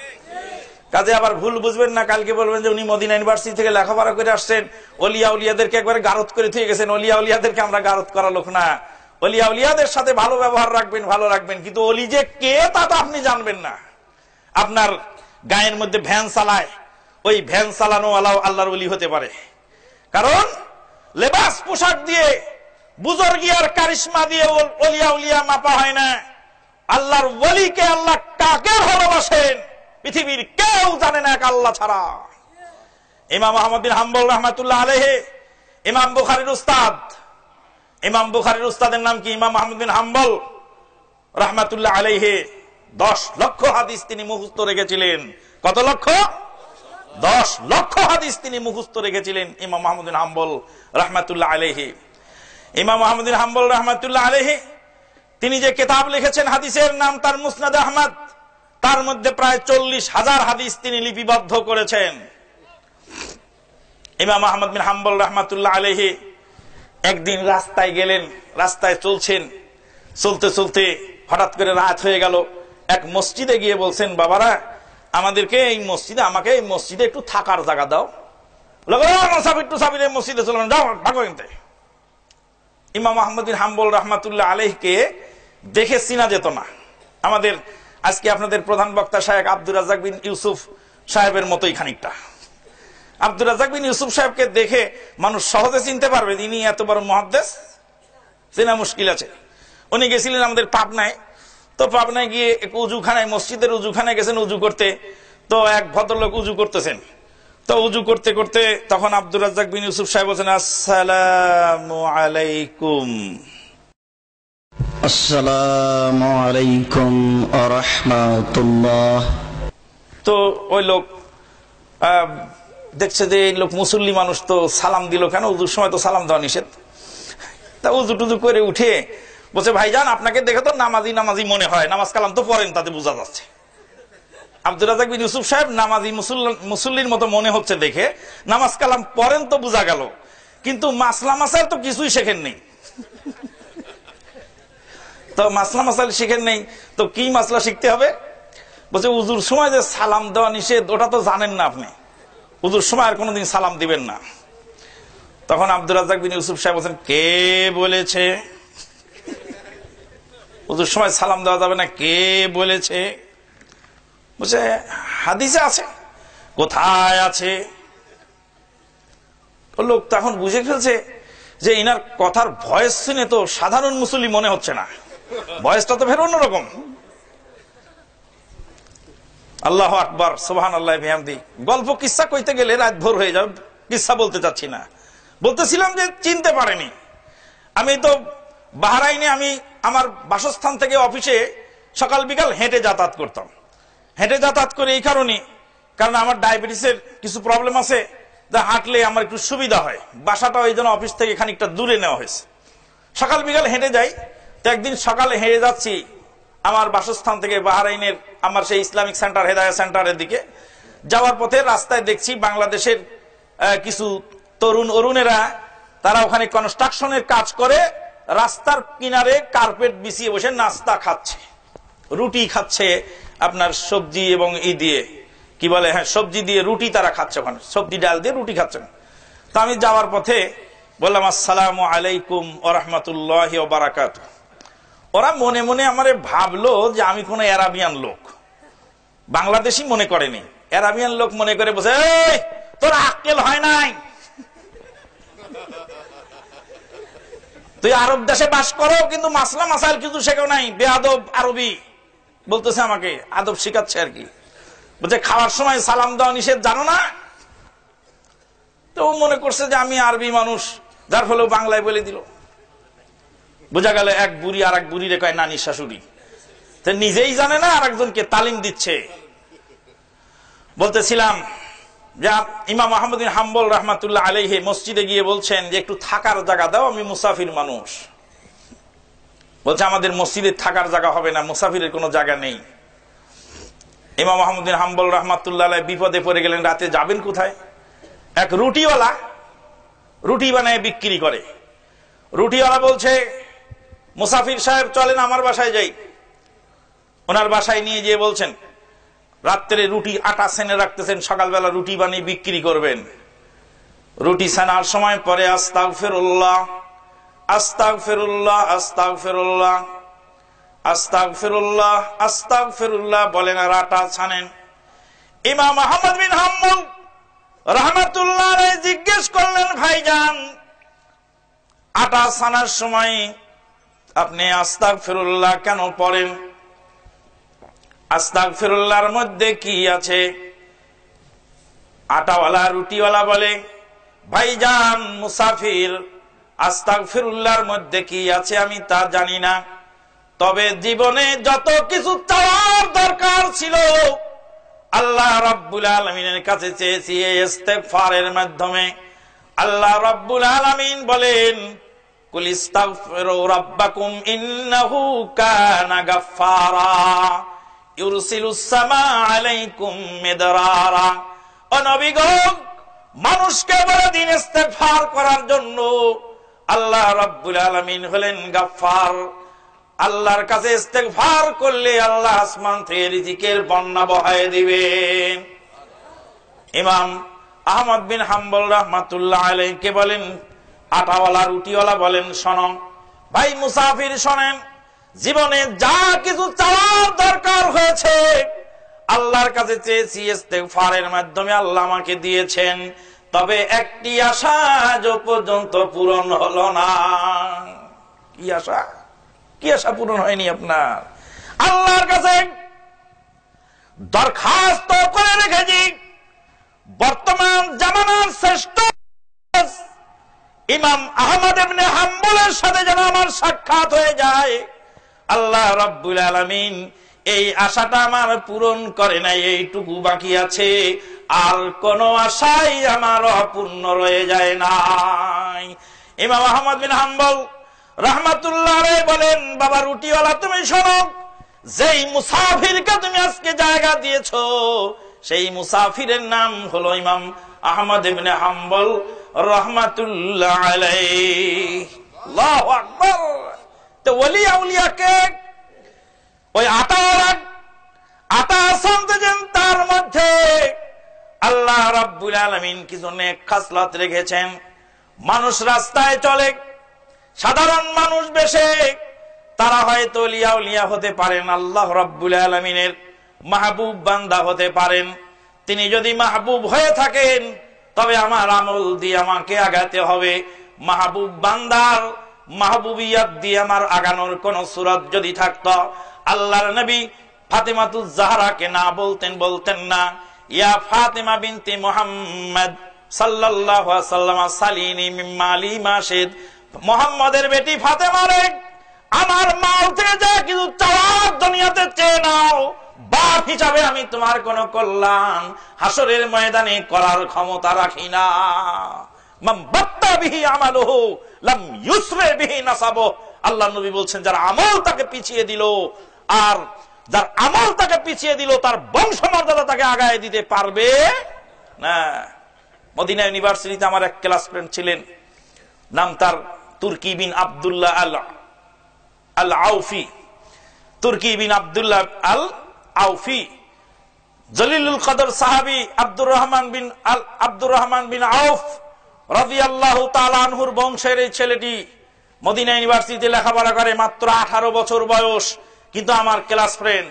কাজে আবার ভুল বুঝবেন না, কালকে বলবেন যে উনি মদিনা ইউনিভার্সিটি থেকে লেখাপড়া করে আসছেন, ওলিয়া উলিয়াদেরকে একবারে গারদ করে থুয়ে গেছেন। ওলিয়া উলিয়াদেরকে আমরা গারদ করা লোক না। ওলিয়া উলিয়াদের সাথে ভালো ব্যবহার রাখবেন, ভালো রাখবেন, কিন্তু ওলি যে কে তা তো আপনি জানবেন না। আপনার গায়ের মধ্যে ভ্যান চালায়, ওই ভ্যান চালানো আল্লাহর ওলি হতে পারে। কারণ লেবাস পোশাক দিয়ে, বুজুর্গি আর কারিশমা দিয়ে ওলিয়া উলিয়া মাপা হয় না। আল্লাহর ওলিকে আল্লাহ কাকে ভালোবাসেন পৃথিবীর কেউ জানে না, এক আল্লাহ ছাড়া। ইমাম আহমদ বিন হাম্বল রাহমাতুল্লাহ আলাইহি, ইমাম বুখারীর উস্তাদ, ইমাম বুখারীর উস্তাদের নাম কি? ইমাম আহমদ বিন হাম্বল রাহমাতুল্লাহ আলাইহি 10 লক্ষ হাদিস তিনি মুখস্থ রেখেছিলেন। কত লক্ষ? 10 লক্ষ হাদিস তিনি মুখস্থ রেখেছিলেন ইমাম আহমদ বিন হাম্বল রাহমাতুল্লাহ আলাইহি। ইমাম আহমদ বিন হাম্বল রাহমাতুল্লাহ আলাইহি তিনি যে কিতাব লিখেছেন হাদিসের নাম তার মুসনাদ আহমদ, তার মধ্যে প্রায় 40,000 হাদিস তিনি লিপিবদ্ধ করেছেন। ইমাম আহমদ বিন হাম্বল রাহমাতুল্লাহ আলাইহি একদিন রাস্তায় গেলেন, রাস্তায় চলছেন, চলতে চলতে হঠাৎ করে রাত হয়ে গেল। এক মসজিদে গিয়ে বলছেন, বাবারা আমাদেরকে এই মসজিদে, আমাকে এই মসজিদে একটু থাকার জায়গা দাও। মসজিদে চলো, যাও ভাগো এনতে। ইমাম আহমদ বিন হাম্বল রাহমাতুল্লাহ আলাইহিকে দেখে চিনা যেত না। আমাদের আজকে আপনাদের প্রধান বক্তা শায়েখ আব্দুর রাজ্জাক বিন ইউসুফ সাহেবের মতোই খানিকটা। আব্দুর রাজ্জাক বিন ইউসুফ সাহেবকে দেখে মানুষ সহজে চিনতে পারবে ইনি এত বড় মুহাদ্দিস, চেনা মুশকিল আছে। উনি গেছিলেন আমাদের পাবনায়, তো পাবনায় গিয়ে উজুখানায়, মসজিদের উজুখানায় গেছেন উজু করতে। তো এক ভদ্রলোক উজু করতেছেন, তো উজু করতে করতে তখন আব্দুর রাজ্জাক বিন ইউসুফ সাহেব বলছেন, আসসালামু আলাইকুম। আসসালামু আলাইকুম ওয়া রাহমাতুল্লাহ। তো ওই লোক দেখছে যে এই লোক মুসল্লি মানুষ, তো সালাম দিল কেন, উজুর সময় তো সালাম দেওয়া নিষেধ। তা উজু টুজু করে উঠে বলছে, ভাইজান আপনাকে দেখে তো নামাজি নামাজি মনে হয়, নামাজ কালাম তো পড়েন, তাতে বোঝা যাচ্ছে। আব্দুর রাজ্জাক বিন ইউসুফ সাহেব নামাজি মুসল্লির মতো মনে হচ্ছে দেখে নামাজ কালাম পড়েন তো বোঝা গেল, কিন্তু মাসলা মাসাল তো কিছুই শেখেন নেই। তো মাসলা মাসাল শিখেন নেই, তো কি মাসলা শিখতে হবে? বলছে উজুর সময় যে সালাম দেওয়া নিষেধ ওটা তো জানেন না আপনি, উজুর সময় আর কোনোদিন সালাম দিবেন না। তখন আব্দুর রাজ্জাক বিন ইউসুফ সাহেব বলছেন, কে বলেছে উজুর সময় সালাম দেওয়া যাবে না, কে বলেছে? বলছে হাদিসে আছে। কোথায় আছে? লোক তখন বুঝে ফেলছে যে ইনার কথার ভয়েস শুনে তো সাধারণ মুসল্লি মনে হচ্ছে না, ভয়েসটা তো ফের অন্যরকম। আল্লাহু আকবার, সুবহানাল্লাহ বিহামদি। গল্প কিসসা কইতে গেলে রাত ভোর হয়ে যাবে, কিসসা বলতে চাচ্ছি না। বলতেছিলাম যে চিনতে পারেনি। আমি তো বাহরাইনে আমি আমার বাসস্থান থেকে অফিসে সকাল বিকাল হেঁটে যাতায়াত করতাম। হেঁটে যাতায়াত করে এই কারণ আমার ডায়াবেটিসের কিছু প্রবলেম আছে, যা হাঁটলে আমার একটু সুবিধা হয়। বাসাটা ওই জন্য অফিস থেকে খানিকটা দূরে নেওয়া হয়েছে। সকাল বিকাল হেঁটে যাই। তো একদিন সকালে হেঁটে যাচ্ছি আমার বাসস্থান থেকে বাহরাইনের আমার সেই ইসলামিক সেন্টার, হেদায়া সেন্টারের দিকে যাওয়ার পথে রাস্তায় দেখছি বাংলাদেশের কিছু তরুণ অরুণেরা, তারা ওখানে কনস্ট্রাকশনের কাজ করে, রাস্তার কিনারে কার্পেট বিছিয়ে বসে নাস্তা খাচ্ছে, রুটি খাচ্ছে, আপনার সবজি এবং দিয়ে কি বলে, হ্যাঁ সবজি দিয়ে রুটি তারা খাচ্ছে, ওখানে সবজি ডাল দিয়ে রুটি খাচ্ছেন। তো আমি যাওয়ার পথে বললাম, আসসালামু আলাইকুম ওয়া রাহমাতুল্লাহি ওয়া বারাকাতুহু। ওরা মনে মনে আমারে ভাবলো যে আমি কোন আরাবিয়ান লোক, বাংলাদেশি মনে করেনি, আরাবিয়ান লোক মনে করে বসে, এই তোর আক্কেল হয় নাই, তুই আরব দেশে বাস করো কিন্তু মাসলা মাসাইল কিছু শেখো নাই, বেয়াদব আরবি বলতেছে আমাকে, আদব শিখাচ্ছে আর কি। বলছে খাওয়ার সময় সালাম দেওয়া নিষেধ জানো না? তো মনে করছে যে আমি আরবি মানুষ, যার ফলে বাংলায় বলে দিল। বোঝা গেল এক বুড়ি আর এক বুড়ি রে কয় নানি শাশুড়ি, তো নিজেই জানে না আর একজনকে তালিম দিচ্ছে। বলতেছিলাম যে ইমাম আহমদ বিন হাম্বল রাহমাতুল্লাহ আলাইহি মসজিদে গিয়ে বলছেন যে একটু থাকার জায়গা দাও, আমি মুসাফির মানুষ। বলছে আমাদের মসজিদে থাকার জায়গা হবে না, মুসাফিরের কোনো জায়গা নেই। ইমাম আহমদ বিন হাম্বল রাহমাতুল্লাহ আলাইহি বিপদে পড়ে গেলেন, রাতে যাবেন কোথায়? এক রুটিওয়ালা রুটি বানায় বিক্রি করে। রুটিওয়ালা বলছে, মুসাফির সাহেব চলেন আমার বাসায় যাই। ওনার বাসায় নিয়ে গিয়ে বলছেন, রাত্রে রুটি আটা সেনে রাখতেছেন, সকালবেলা রুটি বানিয়ে বিক্রি করবেন। রুটি সেনার সময় পরে আস্তাগফিরুল্লাহ আস্তাগফিরুল্লাহ আস্তাগফিরুল্লাহ আস্তাগফিরুল্লাহ আস্তাগফিরুল্লাহ বলেন আর আটা ছানেন। ইমাম আহমদ বিন হাম্বল রাহমাতুল্লাহ আলাইহি জিজ্ঞেস করলেন, ভাইজান আটা ছানার সময় আপনি আস্তাগফিরুল্লাহ কেন পড়েন? আস্তাগফিরুল্লাহর মধ্যে কি আছে? আটাওয়ালা রুটিওয়ালা বলে, ভাইজান মুসাফির, আস্তাগফিরুল্লাহর মধ্যে কি আছে আমি তা জানি না, তবে জীবনে যত কিছু চাওয়ার দরকার ছিল আল্লাহ রাব্বুল আলামিনের কাছে চেয়েছি এই ইস্তেগফারের মাধ্যমে। আল্লাহ রাব্বুল আলামিন বলেন, কুল ইস্তাগফিরু রাব্বাকুম ইন্নাহু কানা গাফফারা ইউরসিলুস সামাআ আলাইকুম মিদরারা। ও নবী গো, মানুষকে বলে দিন ইস্তেগফার করার জন্য। আল্লাহ রাব্বুল আলামিন হলেন গাফফার। আল্লাহর কাছে ইস্তেগফার করলে আল্লাহ আসমান থেকে রিজিকের বন্যা বহায় দিবেন। ইমাম আহমদ বিন হাম্বল রাহমাতুল্লাহ আলাইহি বলেন, আটাওয়ালা রুটিওয়ালা বলেন, শোনো ভাই মুসাফির শোনেন, জীবনে যা কিছু চাওয়ার দরকার হয়েছে আল্লাহর কাছে চেয়েছি, ইস্তেগফারের মাধ্যমে আল্লাহ আমাকে দিয়েছেন, তবে একটি আশা আজ পর্যন্ত পূরণ হলো না। কি আশা? কি আশা পূরণ হয়নি আপনার? আল্লাহর কাছে দরখাস্ত করে রেখেছি, বর্তমান জামানার শ্রেষ্ঠ ইমাম আহমদ ইবনে হাম্বলের সাথে যেন আমার সাক্ষাৎ হয়ে যায়। আল্লাহ রাব্বুল আলামিন এই আশাটা আমার পূরণ করে নাই, এইটুকু বাকি আছে, আর কোন আশাই আমার অপূর্ণ রয়ে যায় নাই। ইমাম আহমদ বিন হাম্বল রাহমাতুল্লাহ আলাইহি বলেন, বাবা রুটিওয়ালা তুমি শোনো, যেই মুসাফিরকে তুমি আজকে জায়গা দিয়েছো সেই মুসাফিরের নাম হলো ইমাম আহমদ ইবনে হাম্বল রাহমাতুল্লাহ আলাইহি। আল্লাহু আকবার। তো ওলি আউলিয়াকে ওই আটা আনতেছেন, তার মধ্যে আল্লাহ রাব্বুল আলামিন কিছু নেক খাসলত রেখেছেন। মানুষ রাস্তায় চলে, সাধারণ মানুষ বেশে, তারা হয়তো ওলিয়া উলিয়া হতে পারেন, আল্লাহ রাব্বুল আলামিনের মাহবুব বান্দা হতে পারেন। তিনি যদি মাহবুব হয়ে থাকেন তবে আমার আমল দিয়ে আমাকে আগাতে হবে। মাহবুব বান্দার মাহবুবিয়াত দিয়ে আমার আগানোর কোন সুরত যদি থাকতো, আল্লাহর নবী ফাতেমাতুজ জাহরাকে না বলতেন না, ইয়া ফাতেমা বিনতে মুহাম্মদ সাল্লাল্লাহু আলাইহি ওয়াসাল্লাম সালিনি মিন মালি মাশিদ, মুহাম্মাদের বেটি ফাতেমা রে, আমার মাল থেকে যা কিছু চাওয়ার দুনিয়াতে চেয়ে নাও, বাপ হিসাবে আমি তোমার কোন কল্যাণ হাসরের ময়দানে করার ক্ষমতা রাখি না। মান বাত্তা বিহি আমালুহু লাম ইউসরি বিহি নাসাবুহু, আল্লাহর নবী বলছেন, যার আমল তাকে পিছিয়ে দিল, আর যার আমল তাকে পিছিয়ে দিল তার বংশমর্যাদা তাকে আগায় দিতে পারবে না। মদিনা ইউনিভার্সিটিতে আমার এক ক্লাস ফ্রেন্ড ছিলেন, নাম তার তুর্কি বিন আব্দুল্লাহ আল আউফি। তুর্কি বিন আব্দুল্লাহ আল আউফি জলিলুল কদর সাহাবী আব্দুর রহমান বিন আউফ রাদিয়াল্লাহু তাআলা আনহুর বংশের এই ছেলেটি মদিনা ইউনিভার্সিটিতে লেখাপড়া করে, মাত্র 18 বছর বয়স। কিন্তু আমার ক্লাস ফ্রেন্ড,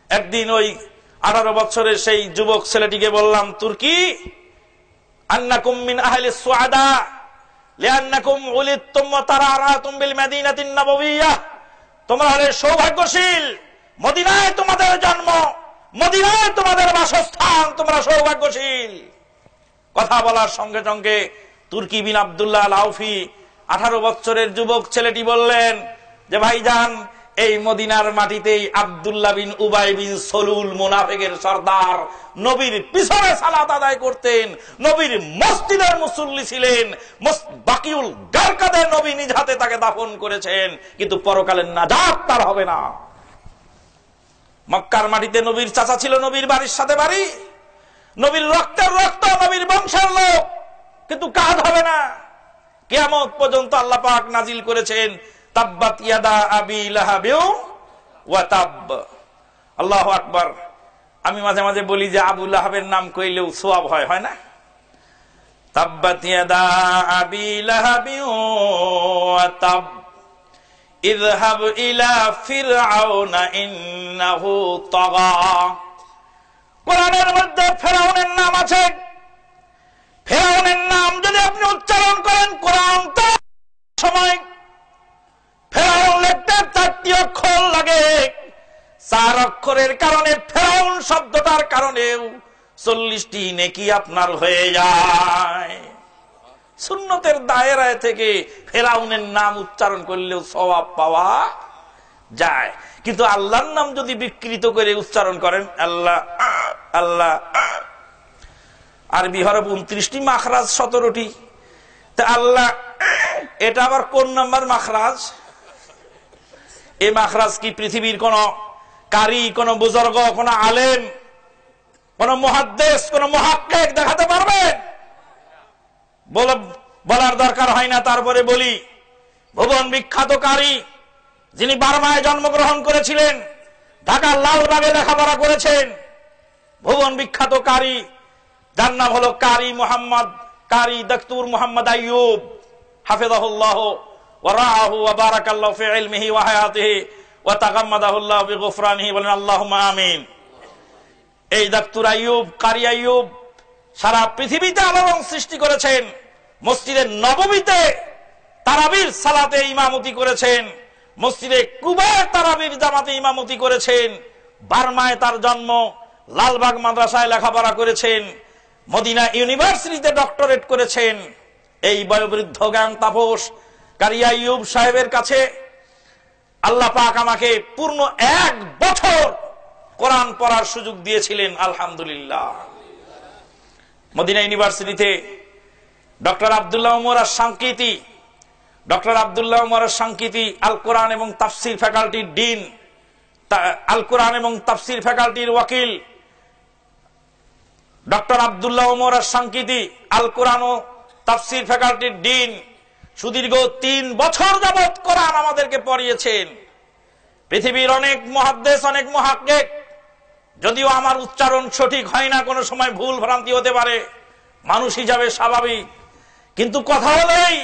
একদিন ওই 18 বছরের সেই যুবক ছেলেটিকে বললাম, তুর্কি, আন্নাকুম মিন আহলিস সুআদা লিআন্নাকুম উলিদতুম ওয়া তারারাতুম বিল মাদিনাতিন নাবাবিয়্যাহ, তোমরা হলে সৌভাগ্যশীল, মদিনায় তোমাদের জন্ম, মদিনায় তোমাদের বাসস্থান, তোমরা সৌভাগ্যশীল। কথা বলার সঙ্গে সঙ্গে তুর্কি বিন আব্দুল্লাহ আল আউফি 18 বছরের যুবক ছেলেটি বললেন যে, ভাইজান, এই মদিনার মাটিতেই আব্দুল্লাহ বিন উবাই বিন সলুল মুনাফিকের সর্দার নবীর পিছনে সালাত আদায় করতেন, নবীর মসজিদের মুসল্লি ছিলেন, বাকিউল গারকাদে নবী নিজ হাতে তাকে দাফন করেছেন, কিন্তু পরকালের নাজাত তার হবে না। মক্কার মাটিতে নবীর চাচা ছিল, নবীর বাড়ির সাথে বাড়ি, নবীর রক্তের রক্ত, নবীর বংশের লোক, কিন্তু কাজ হবে না। কিয়ামত পর্যন্ত আল্লাহ পাক নাজিল করেছেন, তাব্বাত ইয়াদা আবি লাহাবিউ ওয়া তাব। আল্লাহু আকবার। আমি মাঝে মাঝে বলি যে আবু লাহাবের নাম কইলেও সওয়াব হয়, হয় না? তাব্বাত ইয়াদা আবি লাহাবিউ ওয়া তাব ইযহাব ইলা ফিরআউনা ইন্নাহু তাগা। কোরআনের মধ্যে ফিরআউনের নাম আছে। ফিরআউনের নাম যদি আপনি উচ্চারণ করেন কোরআন তো সময় ফেরাউন লিখতে 4টি অক্ষর লাগে, 4 অক্ষরের কারণে ফেরাউন শব্দটার কারণেও 40টি নেকি আপনার হয়ে যায়। সুন্নতের দায়রায় থেকে ফেরাউনের নাম উচ্চারণ করলেও সওয়াব পাওয়া যায়, কিন্তু আল্লাহর নাম যদি বিকৃত করে উচ্চারণ করেন, আল্লাহ আল্লাহ, আরবি হরফ 29টি, মাখরাজ 17টি, তা আল্লাহ এটা আবার কোন নাম্বার মাখরাজ? এই মাখরাজ কি পৃথিবীর কোন কারি, কোন বুজুর্গ, কোন আলেম, কোন মুহাদ্দিস, কোন মুহাক্কিক দেখাতে পারবেন? বলার দরকার হয় না। তারপরে বলি, ভুবন বিখ্যাত কারি, যিনি বার্মায় জন্মগ্রহণ করেছিলেন, ঢাকার লালবাগে লেখাপড়া করেছেন, ভুবন বিখ্যাত কারি, যার নাম হলো কারি দক্তুর মুহাম্মদ আইয়ুব হাফিজাহুল্লাহ ওয়া রাআহু ওয়া বারাকাল্লাহু ফি ইলমিহি ওয়া হায়াতিহি ওয়া তাগাম্মাদাহুল্লাহু বিগুফরানিহি, বলেন আল্লাহুম্মা আমিন। এই দাক্তুর আইয়ুব, কারি আইয়ুব সারা পৃথিবীতে আলোড়ন সৃষ্টি করেছেন। মসজিদে নববীতে তারাবির সালাতে ইমামতি করেছেন, মসজিদে কুবায় তারাবির জামাতে ইমামতি করেছেন, বার্মায় তার জন্ম, লালবাগ মাদ্রাসায় লেখাপড়া করেছেন, মদিনা ইউনিভার্সিটিতে ডক্টরেট করেছেন। এই বয়োবৃদ্ধ জ্ঞান তাপস কারি আইয়ুব সাহেবের কাছে আল্লাহ পাক আমাকে পূর্ণ 1 বছর কোরআন পড়ার সুযোগ দিয়েছিলেন, আলহামদুলিল্লাহ। মদিনা ইউনিভার্সিটিতে ডক্টর আব্দুল্লাহ ওমর আশ-শানকিতি, ডক্টর আব্দুল্লাহ ওমর আশ-শানকিতি আল কোরআন এবং তাফসির ফ্যাকাল্টির ডিন, আল কোরআন এবং তাফসির ফ্যাকাল্টির ওয়াকিল ডক্টর আব্দুল্লাহ ওমর আশ-শানকিতি আল কোরআন ও তাফসির ফ্যাকাল্টির ডিন সুদীর্ঘ 3 বছর যাবৎ কোরআন আমাদেরকে পড়িয়েছেন। পৃথিবীর অনেক মুহাদ্দিস, অনেক মুহাক্কিক, যদিও আমার উচ্চারণ সঠিক হয় না, কোনো সময় ভুল ভ্রান্তি হতে পারে, মানুষ হিসাবে স্বাভাবিক, কিন্তু কথা হলেই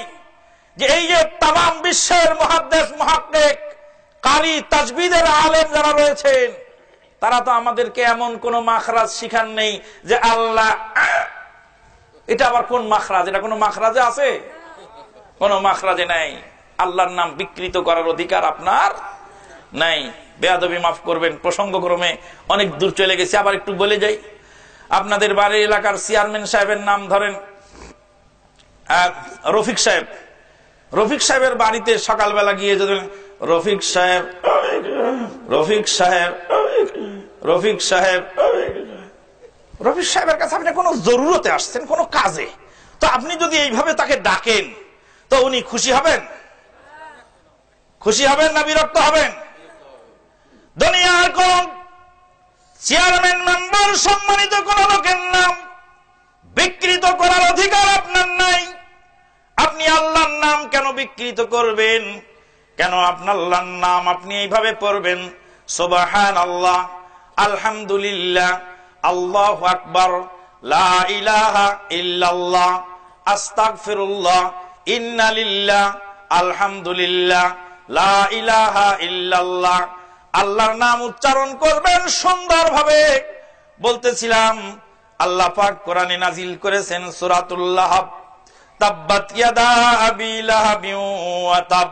যে এই যে তামাম বিশ্বের মুহাদ্দিস, মুহাক্কিক, কারি, তাজবিদের আলেম যারা রয়েছেন, তারা তো আমাদেরকে এমন কোন মাখরাজ শিখান নেই যে আল্লাহ এটা আবার কোন মাখরাজ, এটা কোন মাখরাজে আছে? কোন মাখরাজে নাই। আল্লাহর নাম বিকৃত করার অধিকার আপনার নাই। বেয়াদবি মাফ করবেন, প্রসঙ্গক্রমে অনেক দূর চলে গেছে, আবার একটু বলে যাই। আপনাদের বাড়ির এলাকার চেয়ারম্যান সাহেবের নাম ধরেন রফিক সাহেব। রফিক সাহেবের বাড়িতে সকালবেলা গিয়ে যদি রফিক সাহেব, রফিক সাহেব, রফিক সাহেব, রফিক সাহেবের কাছে আপনি কোন জরুরতে আসছেন, কোন কাজে, তো আপনি যদি এইভাবে তাকে ডাকেন তো উনি খুশি হবেন? খুশি হবেন না বিরক্ত হবেন? দুনিয়ার কোন চেয়ারম্যান, মেম্বার, সম্মানিত কোন লোকের নাম বিকৃত করার অধিকার আপনার নাই। আপনি আল্লাহর নাম কেন বিকৃত করবেন? কেন আপনার আল্লাহর নাম আপনি এইভাবে পড়বেন? সুবহানাল্লাহ, আলহামদুলিল্লাহ, আল্লাহু আকবার, লা ইলাহা ইল্লাল্লাহ, আস্তাগফিরুল্লাহ, ইন্না লিল্লাহ, আলহামদুলিল্লাহ, লা ইলাহা ইল্লাল্লাহ। আল্লাহর নাম উচ্চারণ করবেন সুন্দরভাবে। বলতেছিলাম আল্লাহ পাক কোরআনে নাজিল করেছেন সূরাতুল লাহব, তাব্বাত ইয়াদা আবি লাহাবিন ওয়া তাব।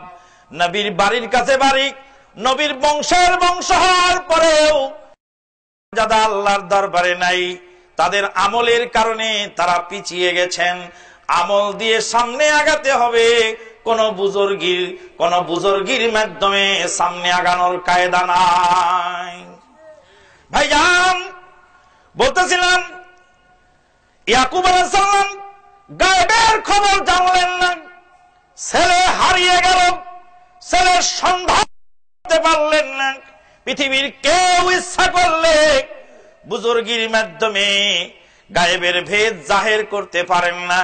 নবীর বাড়ির কাছে বাড়ি, নবীর বংশের বংশ হওয়ার পরেও যারা আল্লাহর দরবারে নাই, তাদের আমলের কারণে তারা পিছিয়ে গেছেন। আমল দিয়ে সামনে আগাতে হবে, কোন বুজুর্গির মাধ্যমে সামনে আগানোর কায়দা নাই। ভাইজান, বলতেছিলাম ইয়াকুব আলাইহিস সালাম গায়েবের খবর জানলেন না, ছেলে হারিয়ে গেল, ছেলের সন্ধান করতে পারলেন না। পৃথিবীর কেউ ইচ্ছা করলে বুজুর্গির মাধ্যমে গায়েবের ভেদ জাহের করতে পারেন না।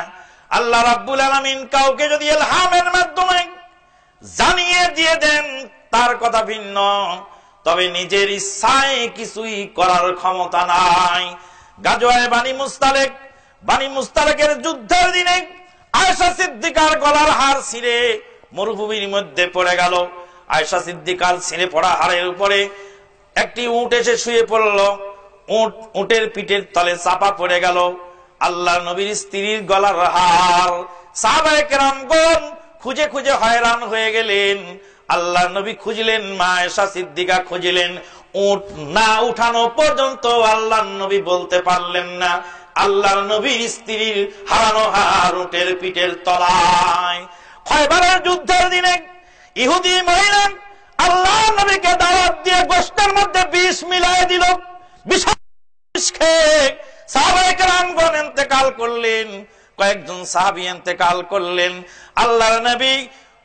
আল্লাহ রাব্বুল আলামিন কাউকে যদি ইলহামের মাধ্যমে জানিয়ে দিয়ে দেন তার কথা ভিন্ন, তবে নিজের ইচ্ছায় কিছুই করার ক্ষমতা নাই। গাজওয়ায়ে বানি মুস্তালেকের যুদ্ধের দিনে আয়েশা সিদ্দিকার গলার হার ছিঁড়ে মরুভূমির মধ্যে পড়ে গেল। আয়েশা সিদ্দিকার ছিঁড়ে পড়া হাড়ের উপরে একটি উট এসে শুয়ে পড়ল। উটের পিঠের তলে চাপা পড়ে গেল আল্লাহ নবীর স্ত্রীর গলার হার। সাহাবায়ে কেরামগণ খুঁজে খুঁজে হয়রান হয়ে গেলেন। আল্লাহ নবী খুঁজলেন, মা আয়েশা সিদ্দিকা খুঁজলেন, উট না উঠানো পর্যন্ত আল্লাহ নবী বলতে পারলেন না আল্লাহর নবীর স্ত্রীর হারানো হার উটের পিঠের তলায়। খয়বরের যুদ্ধের দিনে ইহুদি মহিলা আল্লাহ নবীকে দাওয়াত দিয়ে গোশতের মধ্যে বিষ মিলাই দিল। বিষ খেয়ে সাহাবায়ে কেরামগণ ইন্তেকাল করলেন, কয়েকজন সাহাবী ইন্তেকাল করলেন। আল্লাহর নবী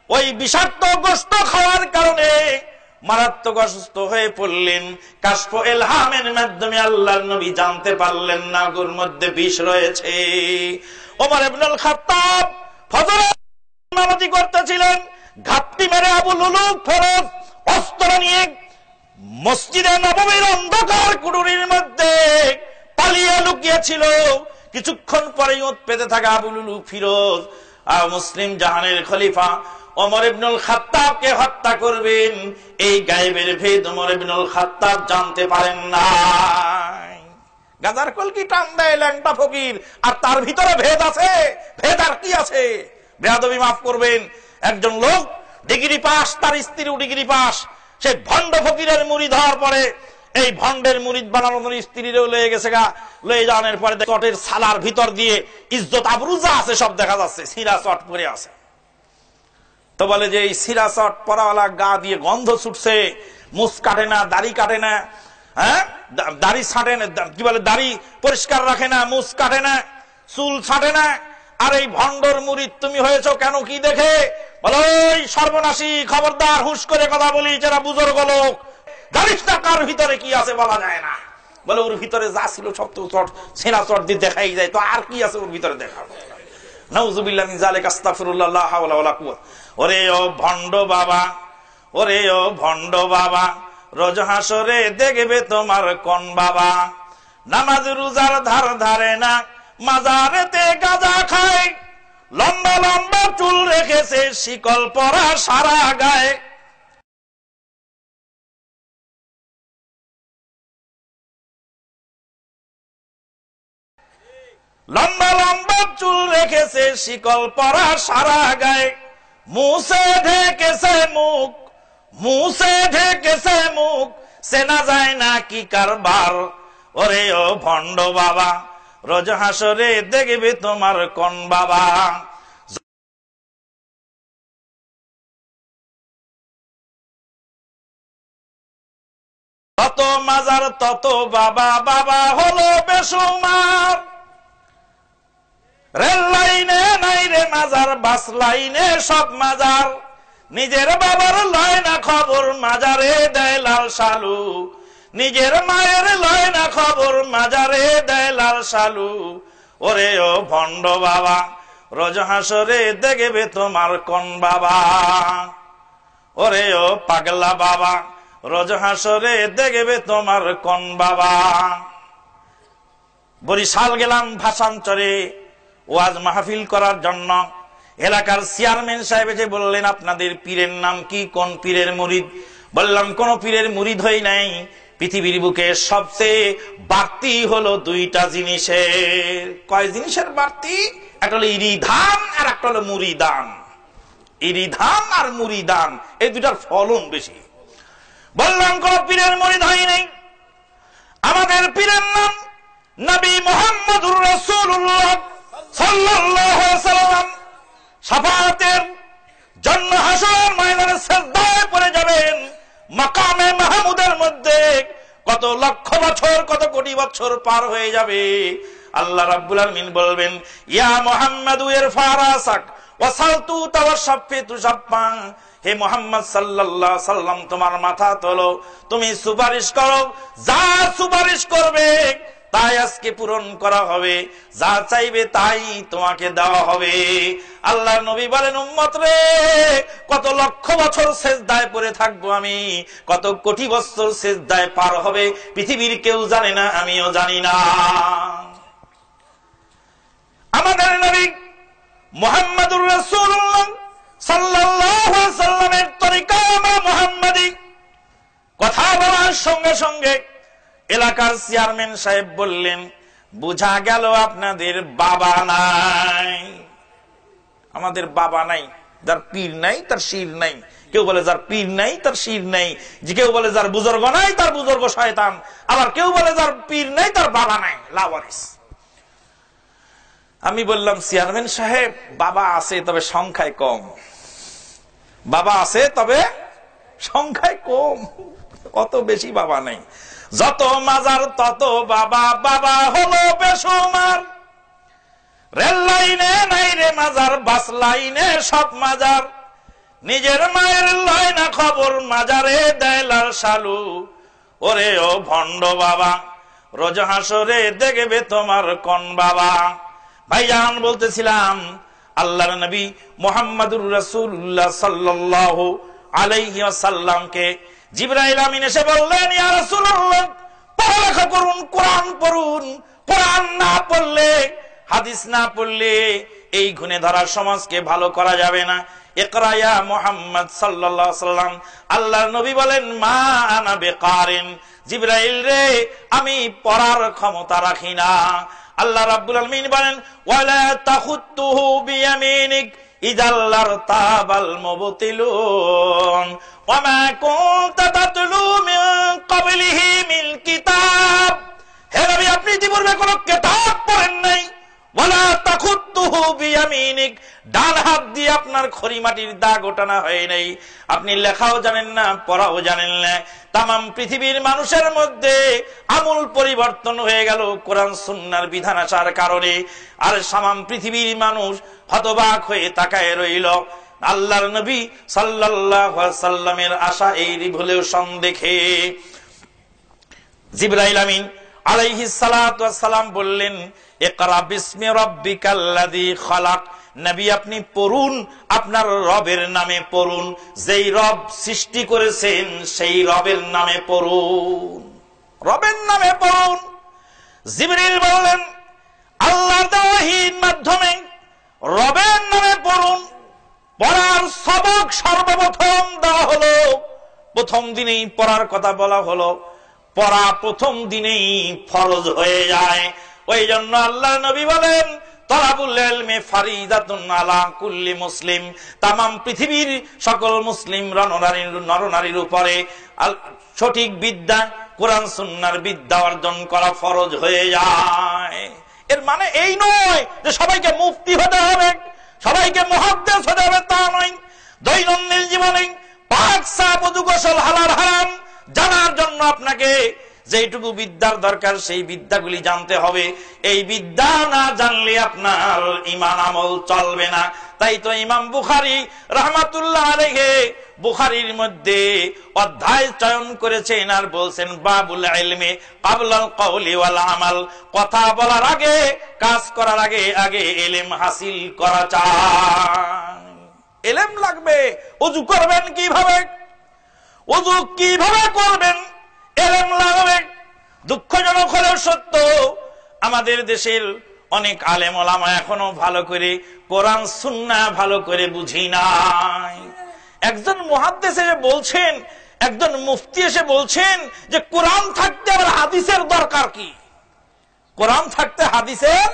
ওই বিষাক্ত গোশত খাওয়ার কারণে মারাত্মক অসুস্থ হয়ে পড়লেন। কাশফ ইলহামের মাধ্যমে আল্লাহর নবী জানতে পারলেন না ওর মধ্যে বিষ রয়েছে। ওমর ইবনুল খাত্তাব ফজরের নামাজ করতেছিলেন, ঘাপটি মেরে আবু লুলুক ফেরত অস্ত্র নিয়ে মসজিদে নববীর অন্ধকার কুঠুরির মধ্যে পালিয়ে লুকিয়েছিল। কিছুক্ষণ পরে উট পেতে থাকা আবু লুলুক ফিরোজ আর মুসলিম জাহানের খলিফা ওমর ইবনুল খাত্তাবকে হত্যা করবেন, এই গায়েবের ভেদ ওমর ইবনুল খাত্তাব জানতে পারেন না। গাজার কলকি টান দেয় ল্যাংটা ফকির, আর তার ভিতরে ভেদ আছে। ভেদ আর কি আছে? বেয়াদবি মাফ করবেন, একজন লোক ডিগ্রি পাস, তার স্ত্রীও ডিগ্রি পাস, সে ভণ্ড ফকিরের মুরিদ হওয়ার পরে এই ভণ্ডের মুরিদ বানানোর স্ত্রীরও লয়ে গেছে গা। লয়ে যাওয়ার পরে চটের সালার ভিতর দিয়ে ইজ্জত আবরুজা আছে সব দেখা যাচ্ছে, সিরা চট পরে আছে। তো বলে যে এই সিরা চট পরাওয়ালা গা দিয়ে গন্ধ ছুটছে, মুছ কাটে না, দাড়ি কাটে না, হ্যাঁ দাড়ি ছাটে না, কি বলে দাড়ি পরিষ্কার রাখে না, মুছ কাটে না, চুল ছাটে না। আর এই ভণ্ডর মুরিদ তুমি হয়েছ কেন, কি দেখে? বলো ওই সর্বনাশী, খবরদার, হুশ করে কথা বলি, যারা বুজুর্গ লোক, জানিস না কার ভিতরে কি আছে বলা যায় না। বলে ওর ভিতরে যা ছিল সব তো চট সেনা চট দিয়ে দেখাই যায়, তো আর কি আছে ওর ভিতরে দেখাবো? নাউযুবিল্লাহ মিন যালিকা, আস্তাগফিরুল্লাহ, লা হাওলা ওয়ালা কুওয়াতা। ওরে ও ভণ্ড বাবা, ওরে ও ভণ্ড বাবা, রোজ হাসরে দেখবে তোমার কোন বাবা। নামাজ রোজার ধার ধারে না, মাজারেতে গাঁজা খায়, লম্বা লম্বা চুল রেখেছে, শিকল পরা সারা গায়ে। লম্বা লম্বা চুল রেখেছে, শিকল পরা সারা গায়ে। মুছে ঢেকেছে মুখ, মুছে ঢেকেছে মুখ, চেনা যায় না কি কারবার। ওরে ও ভণ্ড বাবা, রোজ হাসরে দেখবে তোমার কোন বাবা। তত মাজার তত বাবা, বাবা হলো বেসুমার। রেল লাইনে নাই রে মাজার, বাস লাইনে সব মাজার। নিজের বাবার লয় না খবর, মাজারে দেয় লাল সালু। নিজের মায়ের লয় না খবর, মাজারে দেয় লাল সালু। ওরে ও ভণ্ড বাবা, রোজ হাসরে দেখবে তোমার কোন বাবা। ওরে ও পাগলা বাবা, রোজ হাসরে দেখবে তোমার কোন বাবা। বরিশাল গেলাম ভাষান্তরে ওয়াজ মাহফিল করার জন্য। এলাকার চেয়ারম্যান সাহেব এসে বললেন, আপনাদের পীরের নাম কি, কোন পীরের মুরিদ? বললাম কোন পীরের মুরিদ হই নাই, পৃথিবীর বুকে সবচেয়ে বাড়তি হলো দুইটা জিনিসের। কয় জিনিসের বাড়তি? একটা হলো ইরিধান আর একটা হলো মুরিদান। ইরিধান আর মুরিদান, এই দুটার ফলন বেশি। বললাম কোন পীরের মুরিদ হই নাই, আমাদের পীরের নাম নবী মুহাম্মদুর রাসূলুল্লাহ সাল্লাল্লাহু আলাইহি ওয়াসাল্লাম। শাফাআতের জন্য হাসরের ময়দানে সিজদায় পড়ে যাবেন, মাকামে মাহমুদের মধ্যে কত লক্ষ বছর, কত কোটি বছর পার হয়ে যাবে। আল্লাহ রাব্বুল আলামিন বলবেন, ইয়া মুহাম্মাদু ইরফা রাসাক ওয়াসালতু তাওয়াশফিতু শাফা। হে মুহাম্মদ সাল্লাল্লাহু আলাইহি সাল্লাম, তোমার মাথা তোলো, তুমি সুপারিশ করো। যা সুপারিশ করবে তাই আজকে পূরণ করা হবে, যা চাইবে তাই তোমাকে দেওয়া হবে। আল্লাহ নবী বলেন, উম্মত রে, কত লক্ষ বছর সিজদায় পড়ে থাকবো আমি, কত কোটি বছর সিজদায় পার হবে, পৃথিবীর কেউ জানে না, আমিও জানি না। আমাদের নবী মুহাম্মদুর রাসূলুল্লাহ সাল্লাল্লাহু আলাইহি সাল্লামের তরিকা মুহাম্মাদি কথা বলার সঙ্গে সঙ্গে এলাকার চেয়ারম্যান সাহেব বললেন, বুঝা গেল আপনাদের বাবা নাই। আমাদের বাবা নাই, যার পীর নাই তার শির নাই। কেউ বলে যার পীর নাই তার শির নাই, যে কেউ বলে যার বুজুর্গ নাই তার বুজুর্গ শয়তান, আবার কেউ বলে যার পীর নাই তার বাবা নাই, লাওয়ারিস। আমি বললাম, চেয়ারম্যান সাহেব, বাবা আছে তবে সংখ্যায় কম। বাবা আছে তবে সংখ্যায় কম, অত বেশি বাবা নাই। যত মাজার তত বাবা, বাবা হলো বেসুমার। রেল লাইনে নাই রে মাজার, বাস লাইনে সব মাজার। নিজের মায়ের লয় না খবর, মাজারে দেয় লাল সালু। ওরে ও ভণ্ড বাবা, রোজ হাসরে দেখবে তোমার কোন বাবা। ভাইজান, বলতেছিলাম আল্লাহর নবী মুহাম্মদুর রাসূলুল্লাহ সাল্লাল্লাহু আলাইহি ওয়াসাল্লামকে জিবরাইল আমিন এসে বললেন, ইয়া রাসূলুল্লাহ, পড়ালেখা করুন, কোরআন পড়ুন। কোরআন না পড়লে, হাদিস না পড়লে এই গুণে ধরা সমাজকে ভালো করা যাবে না। ইকরা ইয়া মুহাম্মদ সাল্লাল্লাহু আলাইহি ওয়াসাল্লাম। আল্লাহর নবী বলেন, মা আনা বিকারিন, জিবরাইল রে আমি পড়ার ক্ষমতা রাখি না। আল্লাহ রাব্বুল আলামিন বলেন ওয়ালা তাখুতুহু বিয়ামিনিক ইদাল্লার তাবাল মুবতিলুন ওয়া মা কুনতা তাতলু মিন ক্বাবলিহি মিন কিতাব। হে নবী, আপনি ইতিপূর্বে কোনো কিতাব পড়েন নাই। ওয়ালা তাখুতুহু বিয়ামিনিক, ডান হাত দিয়ে আপনার খড়ি মাটির দাগ ওঠানো হয় নাই। আপনি লেখাও জানেন না, পড়াও জানেন না। তামাম পৃথিবীর মানুষের মধ্যে আমূল পরিবর্তন হয়ে গেল কোরআন সুন্নাহর বিধান আসার কারণে। আর তামাম পৃথিবীর মানুষ হতবাক হয়ে তাকায় রইল। আল্লাহর নবী সাল্লাল্লাহু আলাইহি সাল্লামের আশা এই রিভলিউশন দেখে জিবরাইল আমিন আলাইহিস সালাতু ওয়াস সালাম বললেন ইকরা বিসমি রাব্বিকাল্লাযী খালাক। নবী, আপনি পড়ুন, আপনার রবের নামে পড়ুন, যেই রব সৃষ্টি করেছেন সেই রবের নামে পড়ুন, রবের নামে পড়ুন। জিবরিল বললেন আল্লাহর ওহীর মাধ্যমে রবের নামে পড়ুন। পড়ার সবক সর্বপ্রথম দেওয়া হলো, প্রথম দিনেই পড়ার কথা বলা হলো। পড়া প্রথম দিনেই ফরজ হয়ে যায়। ওই জন্য আল্লাহ নবী বলেন তালাবুল ইলমি ফারিদাতুন আলা কুল্লি মুসলিম। তামাম পৃথিবীর সকল মুসলিম নরনারীর উপরে সঠিক বিদ্যা, কোরআন সুন্নাহর বিদ্যা অর্জন করা ফরজ হয়ে যায়। এর মানে এই নয় যে সবাইকে মুফতি হতে হবে, সবাইকে মুহাদ্দিস হতে হবে, তা নয়। দৈনন্দিন জীবনে পাক সাফ ওযু গোসল হালাল হারাম জানার জন্য আপনাকে যেটুকু বিদ্যার দরকার সেই বিদ্যাগুলি জানতে হবে। এই বিদ্যা না জানলে আপনার ঈমান আমল চলবে না। তাই তো ইমাম বুখারী রাহমাতুল্লাহ আলাইহি বুখারীর মধ্যে অধ্যায় চয়ন করেছেন আর বলছেন বাবুল ইলমি ক্বাবলাল কওলি ওয়াল আমাল। কথা বলার আগে, কাজ করার আগে আগে ইলম হাসিল করা চাই। ইলম লাগবে। ওযু করবেন কিভাবে, ওযু কিভাবে করবেন, ইলম লাগবে। দুঃখজনক হলেও সত্য, আমাদের দেশের অনেক আলেম ওলামা এখনো ভালো করে কোরআন সুন্নাহ ভালো করে বুঝি নাই। একজন মুহাদ্দিস এসে বলছেন, একজন মুফতি এসে বলছেন যে কোরআন থাকতে আবার হাদিসের দরকার কি? কোরআন থাকতে হাদিসের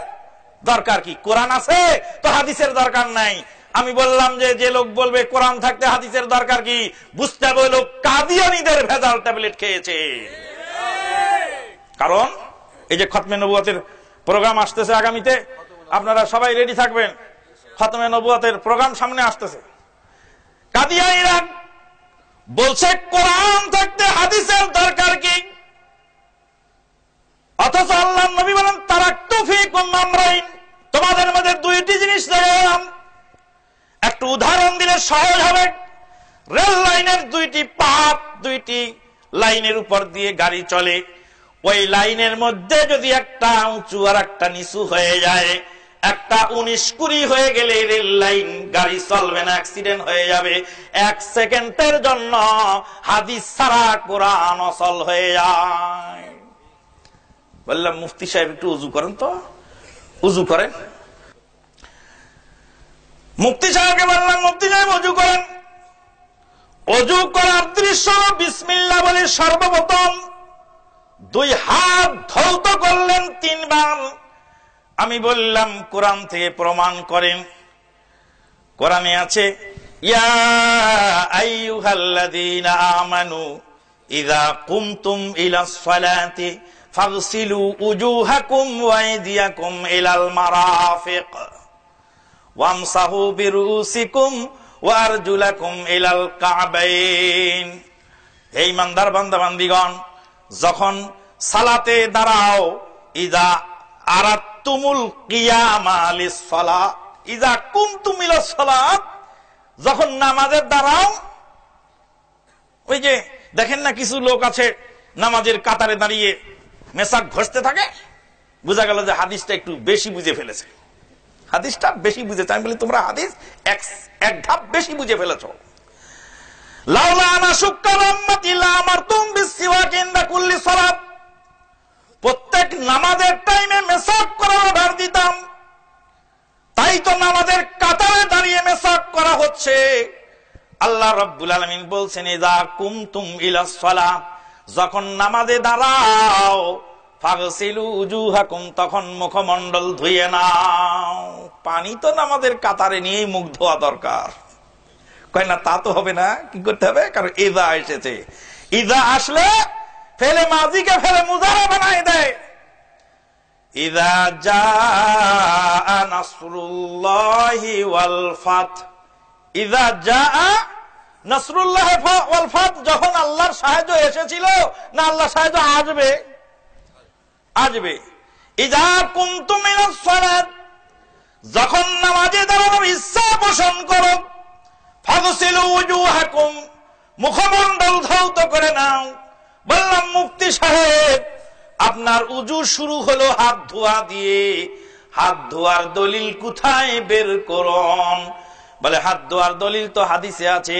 দরকার কি? কোরআন আছে তো হাদিসের দরকার নাই। আমি বললাম যে লোক বলবে কোরআন থাকতে হাদিসের দরকার কি, বুঝতে হবে ওই লোক কাদিয়ানীদের ভেজাল ট্যাবলেট খেয়েছে। কারণ এই যে খতমে নবুয়তের প্রোগ্রাম আসতেছে আগামীতে, আপনারা সবাই রেডি থাকবেন। খতমে নবুয়তের প্রোগ্রাম সামনে আসতেছে। কাদিয়ানীরা বলছে কোরআন থাকতে হাদিসের দরকার কি, অথচ আল্লাহর নবী বলেন তারাকতু ফীকুম আমরাইন, তোমাদের মধ্যে দুইটি জিনিস দিলাম। একটু উদাহরণ দিলে সহজ হবে। রেল লাইনের দুইটি পাত, দুইটি লাইনের উপর দিয়ে গাড়ি চলে। ওই লাইনের মধ্যে যদি একটা উঁচু আর একটা নিচু হয়ে যায়, একটা 19-20 হয়ে গেলে রেল লাইন গাড়ি চলবে না, অ্যাক্সিডেন্ট হয়ে যাবে। 1 সেকেন্ডের জন্য হাদিস ছাড়া কোরআন অচল হয়ে যায়। বললাম মুফতি সাহেব একটু উযু করেন তো। উযু করেন। মুফতি সাহেবকে বললাম মুফতি সাহেব উযু করেন। উযু করার দৃশ্য বিসমিল্লাহ বলে সর্বপ্রথম 2 হাত ধৌত করলেন 3 বার। আমি বললাম কোরআন থেকে প্রমাণ করেন। কোরআনে আছে ইয়া আইয়ুহাল্লাযীনা আমানু ইযা কুমতুম ইলাস সালাতি ফাগসিলু উজুহাকুম ওয়া আইদিয়াকুম ইলাল মারাফিক ওয়ামসাহু বিরুসিকুম ওয়া আরজুলাকুম ইলাল কাবাইন। হে ইমানদার বান্দা বান্দীগণ, যখন সালাতে দাঁড়াও, ইযা আরাতুমুল কিয়ামা লিস-সালাত, ইযা কুমতুম ইলাস সালাত, যখন নামাজে দাঁড়াও। ওই যে দেখেন না কিছু লোক আছে নামাজের কাতারে দাঁড়িয়ে মেসাক ঘষতে থাকে, বোঝা গেল যে হাদিসটা একটু বেশি বুঝে ফেলেছে। হাদিসটা বেশি বুঝেছে। আমি বলি তোমরা হাদিস এক ধাপ বেশি বুঝে ফেলেছো। লাউলা আনা শুক্কার উম্মতি লা আমারতুম বিসওয়াক ইনদা কুল্লি সালাত, প্রত্যেক নামাজের টাইমে মেসাক করার অর্ডার দিতাম। তাই তো নামাজের কাতারে দাঁড়িয়ে মেসাক করা হচ্ছে। আল্লাহ রাব্বুল আলামিন বলছেন ইযা কুমতুম ইলাস সালাত, যখন নামাজে দাঁড়াও ফাগসিলু উজুহাকুম, তখন মুখমণ্ডল ধুয়ে নাও। পানি তো নামাজের কাতারে নিয়েই মুখ ধোয়া দরকার। কয় না তা তো হবে না, কি করতে হবে? কারণ ইদা এসেছে, ইদা আসলে ফেলে মাজিকে ফেলে মুজারা বানাই দেয়। ইদা জাআ নাসরুল্লাহি ওয়াল ফাত, ইদা জাআ নাসরুল্লাহি ওয়াল ফাত, যখন আল্লাহর সাহায্য এসেছিল না আল্লাহর সাহায্য আসবে? আসবে। ইদা কুনতুম মিনাস সালাত, যখন নামাজে দাঁড়ানোর ইচ্ছা পোষণ করো, ফাগসিলু উজুহাকুম, মুখমণ্ডল ধৌত করে নাও। বললাম মুফতি সাহেব আপনার উজু শুরু হলো হাত ধোয়া দিয়ে, হাত ধোয়ার দলিল কোথায় বের করুন? বলে হাত ধোয়ার দলিল তো হাদিসে আছে।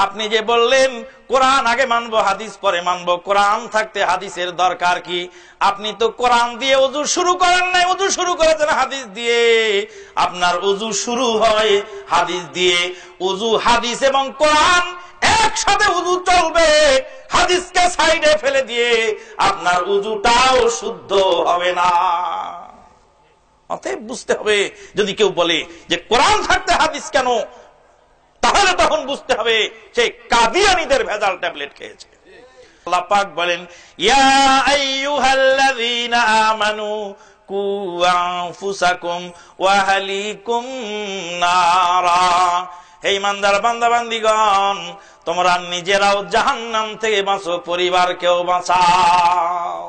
আপনি যে বললেন কোরআন আগে মানবো হাদিস পরে মানবো, কোরআন থাকতে হাদিসের দরকার কি? আপনি তো কোরআন দিয়ে উজু শুরু করেন নাই, উজু শুরু করেছেন হাদিস দিয়ে। আপনার উজু শুরু হয় হাদিস দিয়ে। উজু, হাদিস এবং কোরআন একসাথে উজু চলবে, হাদিসকে সাইডে ফেলে দিয়ে আপনার উজুটাও শুদ্ধ হবে না। অতএব বুঝতে হবে, যদি কেউ বলে যে কোরআন থাকতে হাদিস কেন, তাহলে তখন বুঝতে হবে সে কাদিয়ানীদের ভেজাল ট্যাবলেট খেয়েছে। আল্লাহ পাক বলেন ইয়া আইয়ুহাল্লাযীনা আমানু কু আনফুসাকুম ওয়া আহলিকুম নারা, হে ঈমানদার বান্দা বান্দীগণ তোমরা নিজেরাও জাহান্নাম থেকে বাঁচো, পরিবারকেও বাঁচাও।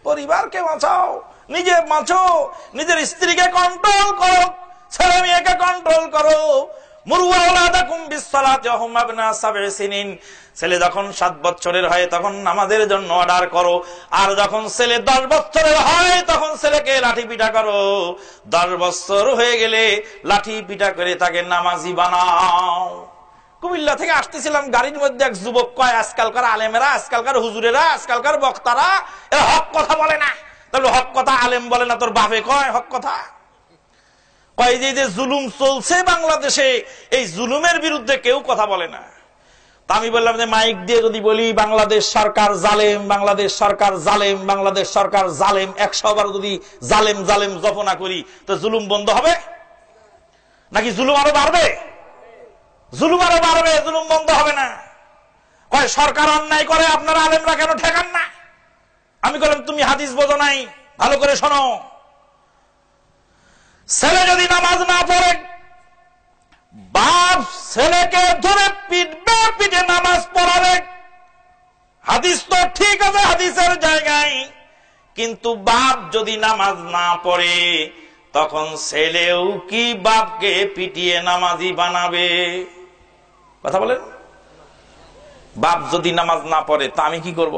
পরিবারকে বাঁচাও, নিজে বাঁচো, নিজের স্ত্রীকে কন্ট্রোল করো, ছেলে মেয়েকে কন্ট্রোল করো। মুরু আওলাদাকুম বিসসালাতি ওয়া হুম আবনা সাবঈ সিনিন, ছেলে যখন 7 বছরের হয় তখন নামাজের জন্য অর্ডার করো, আর যখন ছেলে 10 বছরের হয় তখন ছেলেকে লাঠি পিটা করো। 10 বছর হয়ে গেলে লাঠি পিটা করে তাকে নামাজি বানাও। কুমিল্লা থেকে আসতেছিলাম, গাড়ির মধ্যে এক যুবক কয় আজকালকার আলেমেরা, আজকালকার হুজুরেরা, আজকালকার বক্তারা এরা হক কথা বলে না। তাহলে হক কথা আলেম বলে না, তোর বাপে কয় হক কথা? কয় যে জুলুম চলছে বাংলাদেশে, এই জুলুমের বিরুদ্ধে কেউ কথা বলে না। তা আমি বললাম যে মাইক দিয়ে যদি বলি বাংলাদেশ সরকার জালেম, বাংলাদেশ সরকার জালেম, বাংলাদেশ সরকার জালেম, 100 বার যদি জালেম জালেম জপনা করি তো জুলুম বন্ধ হবে নাকি জুলুম আরো বাড়বে? জুলুম আরো বাড়বে, জুলুম বন্ধ হবে না। কয় সরকার অন্যায় করে আপনারা আলেমরা কেন ঠেকান না? আমি বললাম তুমি হাদিস বোঝো নাই, ভালো করে শোনো। ছেলে যদি নামাজ না পড়ে, বাপ ছেলেকে ধরে পিটবে, পিটে নামাজ পড়াবে। হাদিস তো ঠিক আছে হাদিসের জায়গায়, কিন্তু বাপ যদি নামাজ না পড়ে তখন ছেলেও কি বাপকে পিটিয়ে নামাজি বানাবে? কথা বলেন। বাপ যদি নামাজ না পড়ে তা আমি কি করব?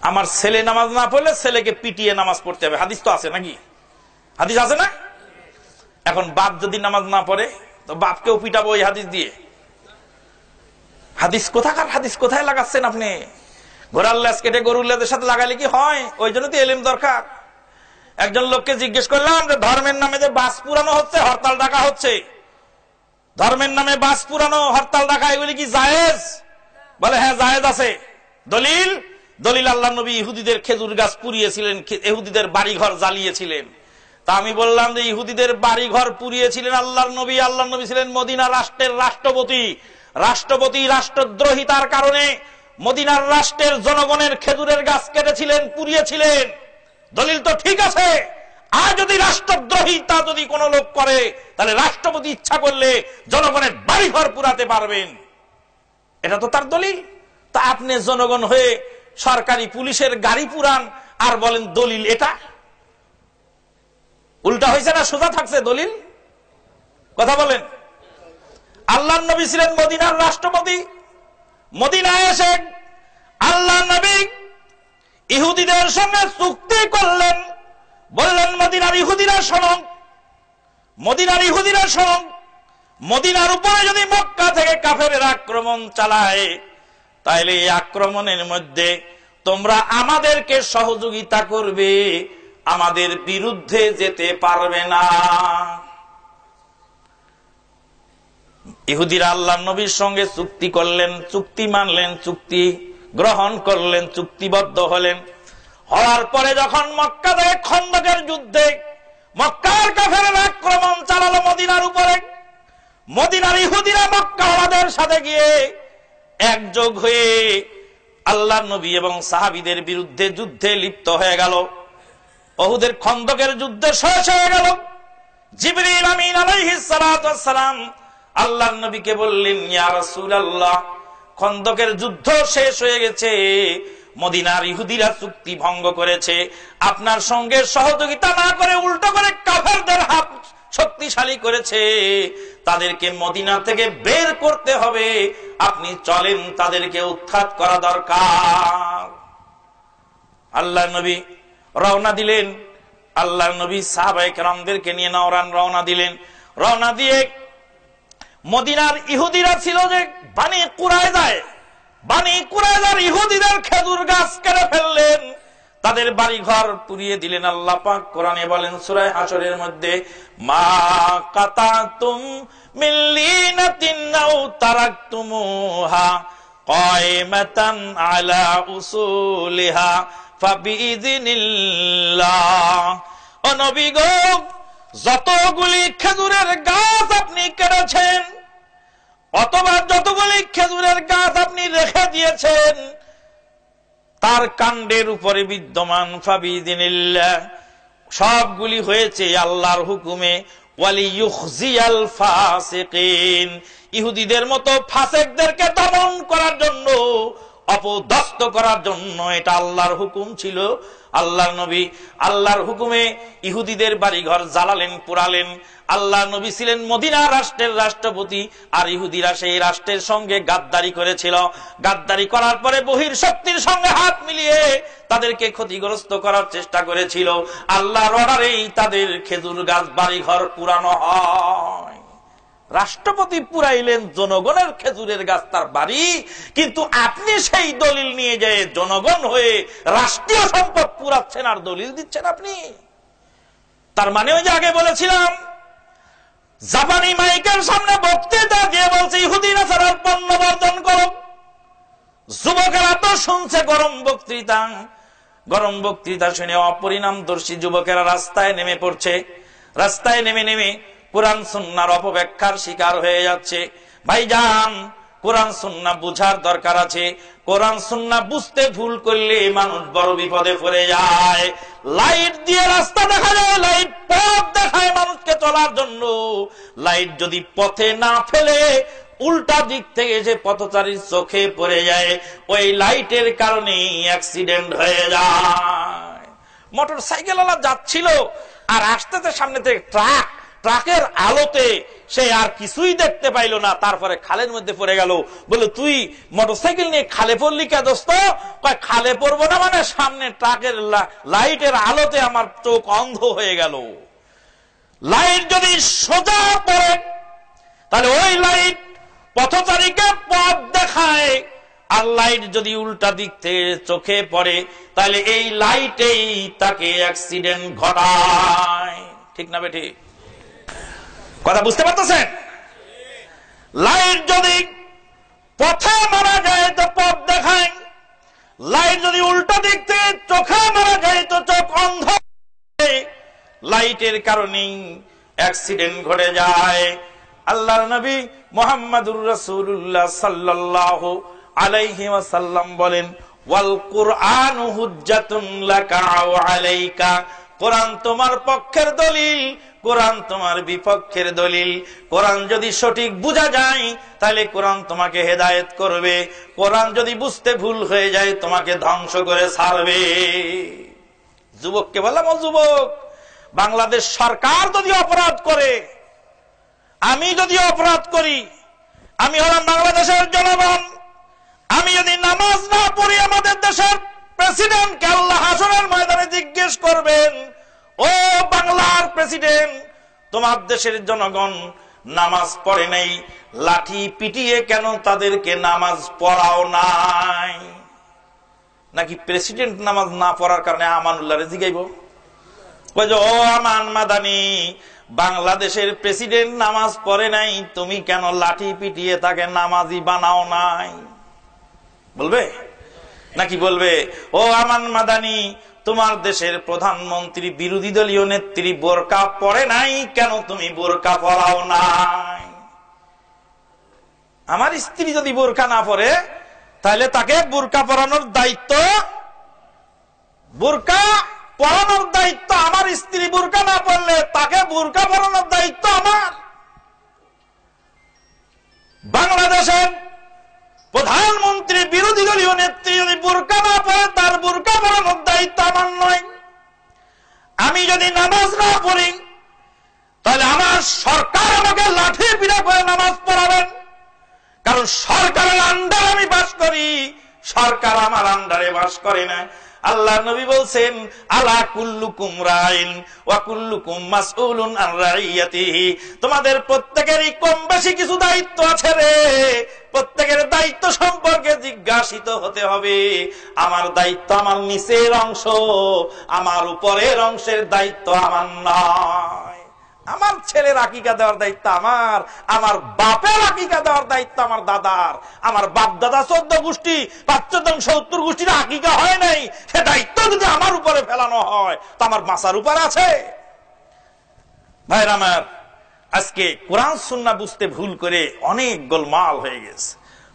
আমার ছেলে নামাজ না পড়লে ছেলেকে পিটিয়ে নামাজ পড়তে হবে, হাদিস তো আছে নাকি? হাদিস আছে না? এখন বাপ যদি নামাজ না পড়ে তো বাপকেও পিটাবো ওই হাদিস দিয়ে? হাদিস কোথাকার হাদিস, কোথায় লাগাচ্ছেন আপনি? ঘোড়ার লেজ কেটে গরুর লেজের সাথে লাগালে কি হয়? ওই জন্য তো এলেম দরকার। একজন লোককে জিজ্ঞেস করলাম যে ধর্মের নামে যে বাস পুরানো হচ্ছে, হরতাল ডাকা হচ্ছে, ধর্মের নামে বাস পুরানো, হরতাল ডাকা এগুলি কি জায়েজ? বলে হ্যাঁ জায়েজ আছে। দলিল? দলিল আল্লাহ নবী ইহুদিদের খেজুর গাছ পুড়িয়েছিলেন, ইহুদিদের বাড়িঘর জ্বালিয়েছিলেন। তা আমি বললাম যে ইহুদিদের বাড়িঘর পুড়িয়েছিলেন আল্লাহর নবী, আল্লাহর নবী ছিলেন মদিনা রাষ্ট্রের রাষ্ট্রপতি। রাষ্ট্রপতি রাষ্ট্রদ্রোহিতার কারণে মদিনার রাষ্ট্রের জনগণের খেজুরের গাছ কেটেছিলেন, পুড়িয়েছিলেন। দলিল তো ঠিক আছে। আর যদি রাষ্ট্রদ্রোহিতা যদি কোন লোক করে তাহলে রাষ্ট্রপতি ইচ্ছা করলে জনগণের বাড়িঘর পুরাতে পারবেন, এটা তো তার দলিল। তা আপনি জনগণ হয়ে সরকারি পুলিশের গাড়ি পুরান আর বলেন দলিল এটা? উল্টা হয়েছে না সোজা থাকছে দলিল? কথা বলেন। আল্লাহর নবী ছিলেন মদিনার রাষ্ট্রপতি। মদিনায় এসে আল্লাহর নবী ইহুদিদের সঙ্গে চুক্তি করলেন, বললেন মদিনার ইহুদিরা শোনো, মদিনার ইহুদিরা শোনো, মদিনার উপরে যদি মক্কা থেকে কাফেরের আক্রমণ চালায় তাহলে এই আক্রমণের মধ্যে তোমরা আমাদেরকে সহযোগিতা করবে, আমাদের বিরুদ্ধে যেতে পারবে না। ইহুদিরা আল্লাহর নবীর সঙ্গে চুক্তি করলেন, চুক্তি মানলেন, চুক্তি গ্রহণ করলেন, চুক্তিবদ্ধ হলেন। হওয়ার পরে যখন মক্কা থেকে খন্দকের যুদ্ধে মক্কার কাফেররা আক্রমণ চালালো মদিনার উপরে, মদিনার ইহুদিরা মক্কাওয়ালাদের সাথে গিয়ে একযোগ হয়ে আল্লাহর নবী এবং সাহাবীদের বিরুদ্ধে যুদ্ধে লিপ্ত হয়ে গেল। উহুদের খন্দকের যুদ্ধে শেষ হয়ে গেল। জিবরিল আমিন আলাইহিস সালাতু ওয়াস সালাম আল্লাহর নবীকে বললেন, ইয়া রাসূলুল্লাহ, খন্দকের যুদ্ধ শেষ হয়ে গেছে, মদিনার ইহুদিরা চুক্তি ভঙ্গ করেছে, আপনার সঙ্গে সহযোগিতা না করে উল্টো করে কাফেরদের হাত শক্তিশালী করেছে, তাদেরকে মদিনা থেকে বের করতে হবে, আপনি চলেন, তাদেরকে উৎখাত করা দরকার। আল্লাহর নবী রওনা দিলেন। আল্লাহর নবী সাহাবায়ে কেরামদেরকে নিয়ে রওনা দিলেন। রওনা দিয়ে মদিনার ইহুদিরা ছিল যে বানি কুরায়জার ইহুদিদের খেজুর গাছ কেটে ফেললেন, তাদের বাড়ি ঘর পুড়িয়ে দিলেন। আল্লাহ পাক কোরআনে বলেন সূরা হাশরের মধ্যে, মা কাতাতুম মিন লিনাতিন আও তারাকতুমুহা কায়মাতান আলা উসুলিহা ফাবিইযনিল্লাহ। ও নবী গো, যতগুলি খেজুরের গাছ আপনি কেটেছেন অথবা যতগুলি খেজুরের গাছ আপনি রেখে দিয়েছেন, তার কাণ্ডের উপরে বিদ্যমান ফাবিইযনিল্লাহ, সবগুলি হয়েছে আল্লাহর হুকুমে। ওয়ালিয়ুখজিয়াল ফাসিকিন, ইহুদিদের মতো ফাসিকদেরকে দমন করার জন্য, অপদস্থ করার জন্য এটা আল্লাহর হুকুম ছিল। আল্লাহর নবী আল্লাহর হুকুমে ইহুদিদের বাড়িঘর জ্বালালেন, পোড়ালেন। আল্লাহর নবী ছিলেন মদিনা রাষ্ট্রের রাষ্ট্রপতি, আর ইহুদিরা সেই রাষ্ট্রের সঙ্গে গাদ্দারি করেছিল। গাদ্দারি করার পরে বহির শক্তির সঙ্গে হাত মিলিয়ে তাদেরকে ক্ষতিগ্রস্ত করার চেষ্টা করেছিল। আল্লাহর অর্ডারেই তাদের খেজুর গাছ বাড়িঘর পুরানো হয়। রাষ্ট্রপতি পুরাইলেন জনগণের খেজুরের গাছ তার বাড়ি, কিন্তু আপনি সেই দলিল নিয়ে যায় জনগণ হয়ে রাষ্ট্রীয় সম্পদ পুরাচ্ছেন আর দলিল দিচ্ছেন আপনি। তার মানে ওই যে আগে বলেছিলাম, জাপানি মাইকের সামনে বক্তৃতা দিয়ে বলছে ইহুদিরা ছাড়ার পণ্য বর্জন করো। যুবকেরা তো শুনছে গরম বক্তৃতা শুনে অপরিণামদর্শী যুবকেরা রাস্তায় নেমে পড়ছে। রাস্তায় নেমে কোরআন সুন্নাহর অপব্যাখ্যার শিকার হয়ে যাচ্ছে। ভাইজান, কোরআন সুন্নাহ বুঝার দরকার আছে। কোরআন সুন্নাহ বুঝতে ভুল করলে মানুষ বড় বিপদে পড়ে যায়। লাইট দিয়ে রাস্তা দেখা যায়, লাইট পথ দেখায় মানুষকে চলার জন্য। লাইট যদি পথে না ফেলে উল্টা দিক থেকে যে পথচারীর চোখে পড়ে যায়, ওই লাইটের কারণে অ্যাক্সিডেন্ট হয়ে যায়। মোটর সাইকেলওয়ালা যাচ্ছিল আর আসতে সামনে থেকে ট্রাকের আলোতে সে আর কিছুই দেখতে পাইল না, তারপরে খালের মধ্যে পড়ে গেল। বলে, তুই মোটরসাইকেল নিয়ে খালে পড়লি কে দোস্ত? কয়, খালে পড়বো না মানে সামনে ট্রাকের লাইটের আলোতে আমার চোখ অন্ধ হয়ে গেল। লাইট যদি সোজা পড়ে তাহলে ওই লাইট পথচারীকে পথ দেখায়, আর লাইট যদি উল্টা দিক থেকে চোখে পড়ে তাহলে এই লাইটেই তাকে অ্যাক্সিডেন্ট ঘটায়। ঠিক না বেঠি? কথা বুঝতে পারতেছেন? লাইট যদি পথে মারা যায় তো পথ দেখায়, লাইট যদি উল্টা দিক থেকে চোখে মারা যায় তো চোখ অন্ধ। লাইটের কারণেই অ্যাক্সিডেন্ট ঘটে যায়। আল্লাহর নবী মুহাম্মদুর রাসূলুল্লাহ সাল্লাল্লাহু আলাইহি ওয়াসাল্লাম বলেন, ওয়াল কুরআনু হুজ্জাতুন লাকা ওয়া আলাইকা, কোরআন তোমার পক্ষের দলিল, কোরআন তোমার বিপক্ষের দলিল। কোরআন যদি সঠিক বুঝা যায় তাহলে কোরআন তোমাকে হেদায়েত করবে, কোরআন যদি বুঝতে ভুল হয়ে যায় তোমাকে ধ্বংস করে ছাড়বে। যুবককে বললাম, ও যুবক, বাংলাদেশ সরকার যদি অপরাধ করে, আমি যদি অপরাধ করি, আমি হলাম বাংলাদেশের জনগণ, আমি যদি নামাজ না পড়ি আমাদের দেশের প্রেসিডেন্টকে আল্লাহ হাসরের ময়দানে জিজ্ঞেস করবেন, ও বাংলার প্রেসিডেন্ট, তোমার দেশের জনগণ নামাজ পড়ে নাই, লাঠি পিটিয়ে কেন তাদেরকে নামাজ পড়াও নাই? নাকি প্রেসিডেন্ট নামাজ না পড়ার কারণে আমানুল্লাহরে জিগাইব, ও আমান মাদানি, বাংলাদেশের প্রেসিডেন্ট নামাজ পড়ে নাই, তুমি কেন লাঠি পিটিয়ে তাকে নামাজি বানাও নাই? বলবে? নাকি বলবে ও আমান মাদানি, তোমার দেশের প্রধানমন্ত্রী বিরোধী দলীয় নেত্রী বোরকা পরে নাই, কেন তুমি বোরকা পরাও নাই? আমার স্ত্রী যদি বোরকা না পরে তাহলে তাকে বোরকা পরানোর দায়িত্ব, বোরকা পরানোর দায়িত্ব আমার। স্ত্রী বোরকা না পরলে তাকে বোরকা পরানোর দায়িত্ব আমার। বাংলাদেশের প্রধানমন্ত্রী বিরোধী দলীয় নেত্রী যদি বোরকা না পরে তার বোরকা পরানোর দায়িত্ব আমার নয়। আমি যদি নামাজ না পড়ি তাহলে আমার সরকার আমাকে লাঠি পিটা করে নামাজ পড়াবেন, কারণ সরকারের আন্ডারে আমি বাস করি, সরকার আমার আন্ডারে বাস করে না। আল্লাহ নবী বলছেন আলা কুল্লুকুম রাইন ওয়া কুল্লুকুম মাসউলুন আন রাইয়াতিহি, তোমাদের প্রত্যেকেরই কম বেশি কিছু দায়িত্ব আছে রে, প্রত্যেকের দায়িত্ব সম্পর্কে জিজ্ঞাসিত হতে হবে। আমার দায়িত্ব আমার নিচের অংশ, আমার উপরের অংশের দায়িত্ব আমার নয়। আমার ছেলের আকিকা দেওয়ার দায়িত্ব আমার, আমার বাপের আকিকা দেওয়ার দায়িত্ব আমার দাদার। আমার বাপ দাদা 14 গোষ্ঠী 570 গোষ্ঠীর আকিকা হয় নাই, সে দায়িত্ব যদি আমার উপরে ফেলানো হয় তো আমার মাসার উপর আছে। ভাইরা আমার, আজকে কোরআন সুন্নাহ বুঝতে ভুল করে অনেক গোলমাল হয়ে গেছে।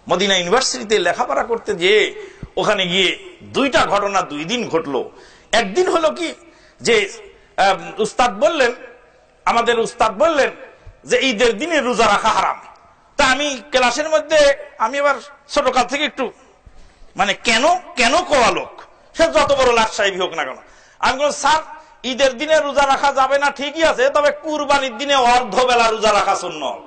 মদিনা ইউনিভার্সিটিতে লেখাপড়া করতে গিয়ে ওখানে গিয়ে 2টা ঘটনা 2 দিন ঘটলো। একদিন হলো কি যে আমাদের উস্তাদ বললেন যে ঈদের দিনে রোজা রাখা হারাম। তা আমি ক্লাসের মধ্যে, আমি এবার ছোটকাল থেকে একটু মানে কেন কোয়া লোক, সে যত বড় লাট সাহেব হোক না কেন, আমি বললাম স্যার ঈদের দিনে রোজা রাখা যাবে না ঠিকই আছে, তবে কুরবানির দিনে অর্ধবেলা রোজা রাখা সুন্নাত।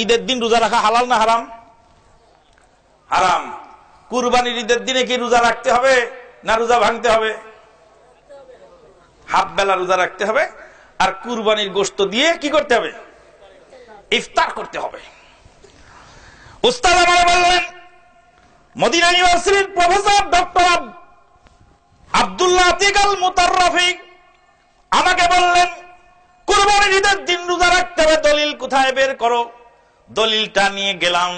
ঈদের দিন রোজা রাখা হালাল না হারাম? হারাম। কুরবানির ঈদের দিনে কি রোজা রাখতে হবে না রোজা ভাঙতে হবে? হাফ বেলা রোজা রাখতে হবে। আর কুরবানির গোশত দিয়ে কি করতে হবে? ইফতার করতে হবে। উস্তাদ আমাকে বললেন, মদিনা ইউনিভার্সিটির প্রফেসর ডক্টর আব্দুল্লাহ আতিক আল মুতাররফি আমাকে বললেন কুরবানির ঈদের দিন রোজা রাখতে হবে, দলিল কোথায় বের করো। দলিলটা নিয়ে গেলাম।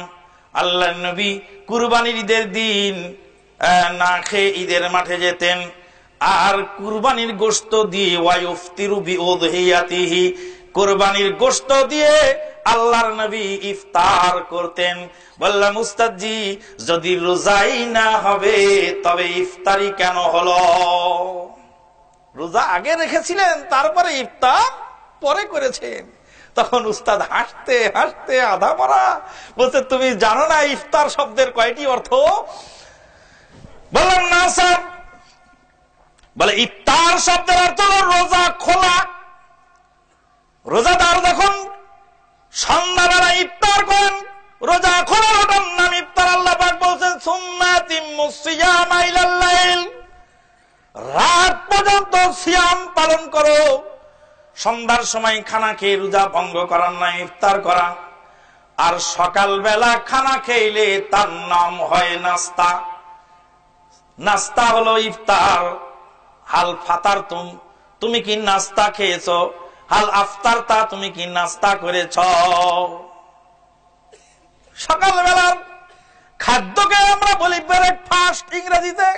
আল্লাহর নবী কুরবানির ঈদের দিন না খেয়ে ঈদের মাঠে যেতেন, আর কুরবানির গোশত দিয়ে ওয়ায়ুফতিরু বিউযহিয়াতিহি, কুরবানির গোশত দিয়ে আল্লাহর নবী ইফতার করতেন। বললাম উস্তাদ জি, যদি রোজাই না হবে তবে ইফতারি কেন হলো? রোজা আগে রেখেছিলেন, তারপরে ইফতার পরে করেছেন। তখন উস্তাদ হাসতে হাসতে আধা মরা বলছে, তুমি জানো না ইফতার শব্দের কয়টি অর্থ? বললাম না স্যার। বলে ইফতার শব্দের অর্থ রোজা খোলা। রোজাদার যখন সন্ধ্যাবেলা ইফতার করেন, রোজা খোলার ওটার নাম ইফতার। আল্লাহ পাক বলছেন সুম্মা আতিম্মুস সিয়ামা ইলাল লাইল, রাত পর্যন্ত সিয়াম পালন করো। সন্ধ্যার সময় খানা খেয়ে রোজা ভঙ্গ করার নাই, ইফতার করা। আর সকালবেলা খানা খেলে তার নাম হয় নাস্তা। নাস্তা হলো ইফতার। হাল ফাতার তুমি কি নাস্তা খেয়েছো? হাল আফতার তুমি কি নাস্তা করেছ? সকালবেলার খাদ্যকে আমরা বলি ব্রেকফাস্ট ইংরেজিতে,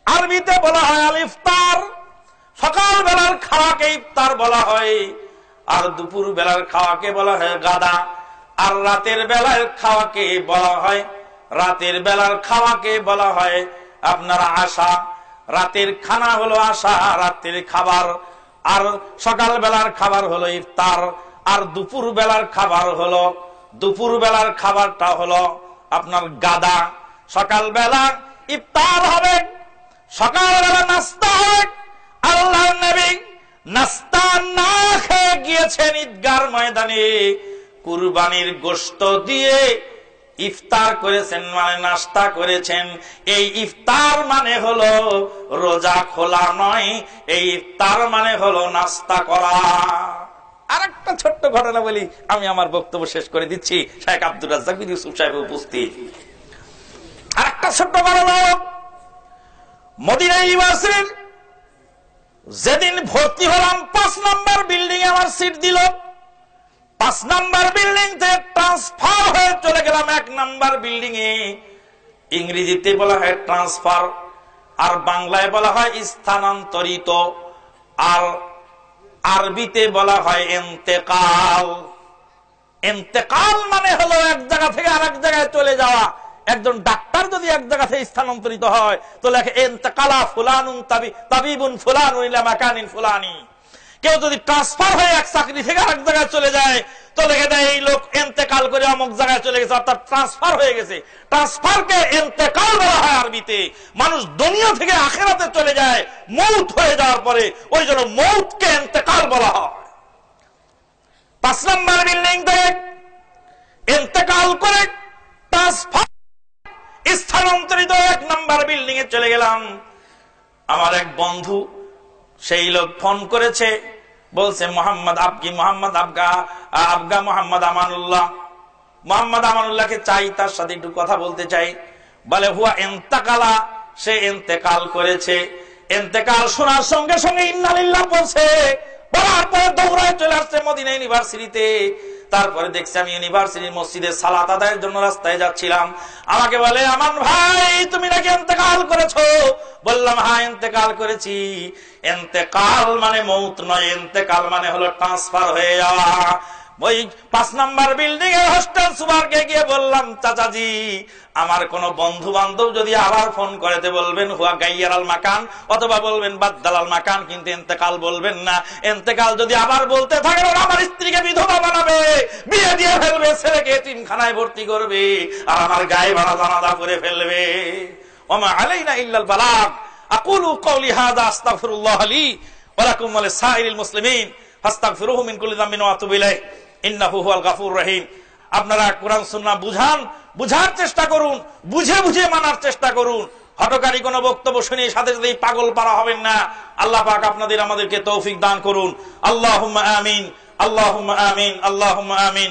আরবিতে বলা হয় আল ইফতার। সকালবেলার খাওয়াকে ইফতার বলা হয়, আর দুপুর বেলার খাওয়াকে বলা হয় গাদা, আর রাতের বেলার খাওয়াকে বলা হয় আপনার আশা। রাতের খানা হলো আশা, রাতের খাবার। আর সকাল বেলার খাবার হলো ইফতার, আর দুপুর বেলার খাবারটা হলো আপনার গাদা। সকালবেলা ইফতার হবে, সকালবেলা নাস্তা হবে। আল্লাহর নবী নাস্তা না খেয়ে গিয়েছেন ঈদগাহর ময়দানে, কুরবানির গোশত দিয়ে ইফতার করেছেন, মানে নাস্তা করেছেন। এই ইফতার মানে হলো রোজা খোলা নয়, এই ইফতার মানে হলো নাস্তা করা। আরেকটা ছোট্ট ঘটনা বলি, আমি আমার বক্তব্য শেষ করে দিচ্ছি। শেখ আব্দুর রাজ্জাক বিন ইউসুফ সাহেব উপস্থিত। আরেকটা ছোট্ট ঘটনা, মদিনা ইউনিভার্সিটির যেদিন ভর্তি হলাম 5 নম্বর বিল্ডিং এ আমার সিট দিল। 5 নাম্বার বিল্ডিং থেকে ট্রান্সফার হয়ে চলে গেলাম 1 নাম্বার বিল্ডিং এ। ইংরেজিতে বলা হয় ট্রান্সফার, আর বাংলায় বলা হয় স্থানান্তরিত, আর আরবিতে বলা হয় ইন্তেকাল। ইন্তেকাল মানে হলো এক জায়গা থেকে আরেক জায়গায় চলে যাওয়া। একজন ডাক্তার যদি এক জায়গা থেকে স্থানান্তরিত হয় তো লেখে ইন্তেকালা ফুলানুন তাবিবুন ফুলানুন ইলা মাকানিন ফুলানি। কেউ যদি ট্রান্সফার হয়ে এক চাকরি থেকে আরেক জায়গায় চলে যায় তো লেখে দেয় এই লোক ইন্তেকাল করে অমুক জায়গায় চলে গেছে, অর্থাৎ ট্রান্সফার হয়ে গেছে। ট্রান্সফারকে ইন্তেকাল বলা হয় আরবিতে। মানুষ দুনিয়া থেকে আখিরাতে চলে যায় মউত হয়ে যাওয়ার পরে, ওই জন্য মউতকে ইন্তেকাল বলা হয়। 5 নম্বর বিল্ডিং থেকে ইন্তেকাল করে ট্রান্সফার স্থানান্তরিত 1 নম্বর বিল্ডিং এ চলে গেলাম। আমার এক বন্ধু, সেই লোক ফোন করেছে, বলছে মোহাম্মদ আবগি মোহাম্মদ আবগা মোহাম্মদ আমানুল্লাহ। মোহাম্মদ আমানুল্লাহকে চাই, তার সাথে একটু কথা বলতে চাই। বলে হুয়া ইন্তেকালা, সে ইন্তেকাল করেছে। ইন্তেকাল শোনার সঙ্গে সঙ্গে ইন্না লিল্লাহ বলছে, বলার পরে দৌড়ায় চলে আসছে মদিনা ইউনিভার্সিটিতে। তারপরে দেখছি আমি ইউনিভার্সিটির মসজিদে সালাত আদায়ের জন্য রাস্তায় যাচ্ছিলাম। আমাকে বলে, আমান ভাই তুমি নাকি ইন্তেকাল করেছো? বললাম হ্যাঁ ইন্তেকাল করেছি। ইন্তেকাল মানে মউত নয়, ইন্তেকাল মানে হলো ট্রান্সফার হয়ে যাওয়া। ওই 5 নাম্বার বিল্ডিং এর হোস্টেল সুপারকে গিয়ে বললাম, চাচাজি আমার কোন বন্ধু বান্ধব যদি আবার ফোন করেতে বলবেন হুয়া গাইয়ারাল মাকান, অথবা বলবেন বাদদালাল মাকান, কিন্তু ইন্তেকাল বলবেন না। ইন্তেকাল যদি আবার বলতে থাকেন আমার স্ত্রীকে বিধবা বানাবে, বিয়ে দিয়ে ফেলবে, ছেলেকে এতিমখানায় ভর্তি করবে, আর আমার গায়ে ভাড়া জানাজা করে ফেলবে। ওমা আলাইনা ইল্লাল বালাগ। আকুলু কওলি হাযা আস্তাগফিরুল্লাহ লি ওয়া লাকুম ওয়া লিসাইরিল মুসলিমিন ফাস্তাগফিরুহু মিন কুল্লি যামবিন ওয়া আতুবু ইলাইহি ইন্নাহু হুয়াল গাফুরুর রহিম। আপনারা কোরআন সুন্নাহ বুঝার চেষ্টা করুন, বুঝে বুঝে মানার চেষ্টা করুন। হটকারী কোন বক্তব্য শুনে সাথে সাথেই পাগল পারা হবেন না। আল্লাহ পাক আপনাদের আমাদেরকে তৌফিক দান করুন। আল্লাহুম্মা আমিন, আল্লাহুম্মা আমিন, আল্লাহুম্মা আমিন।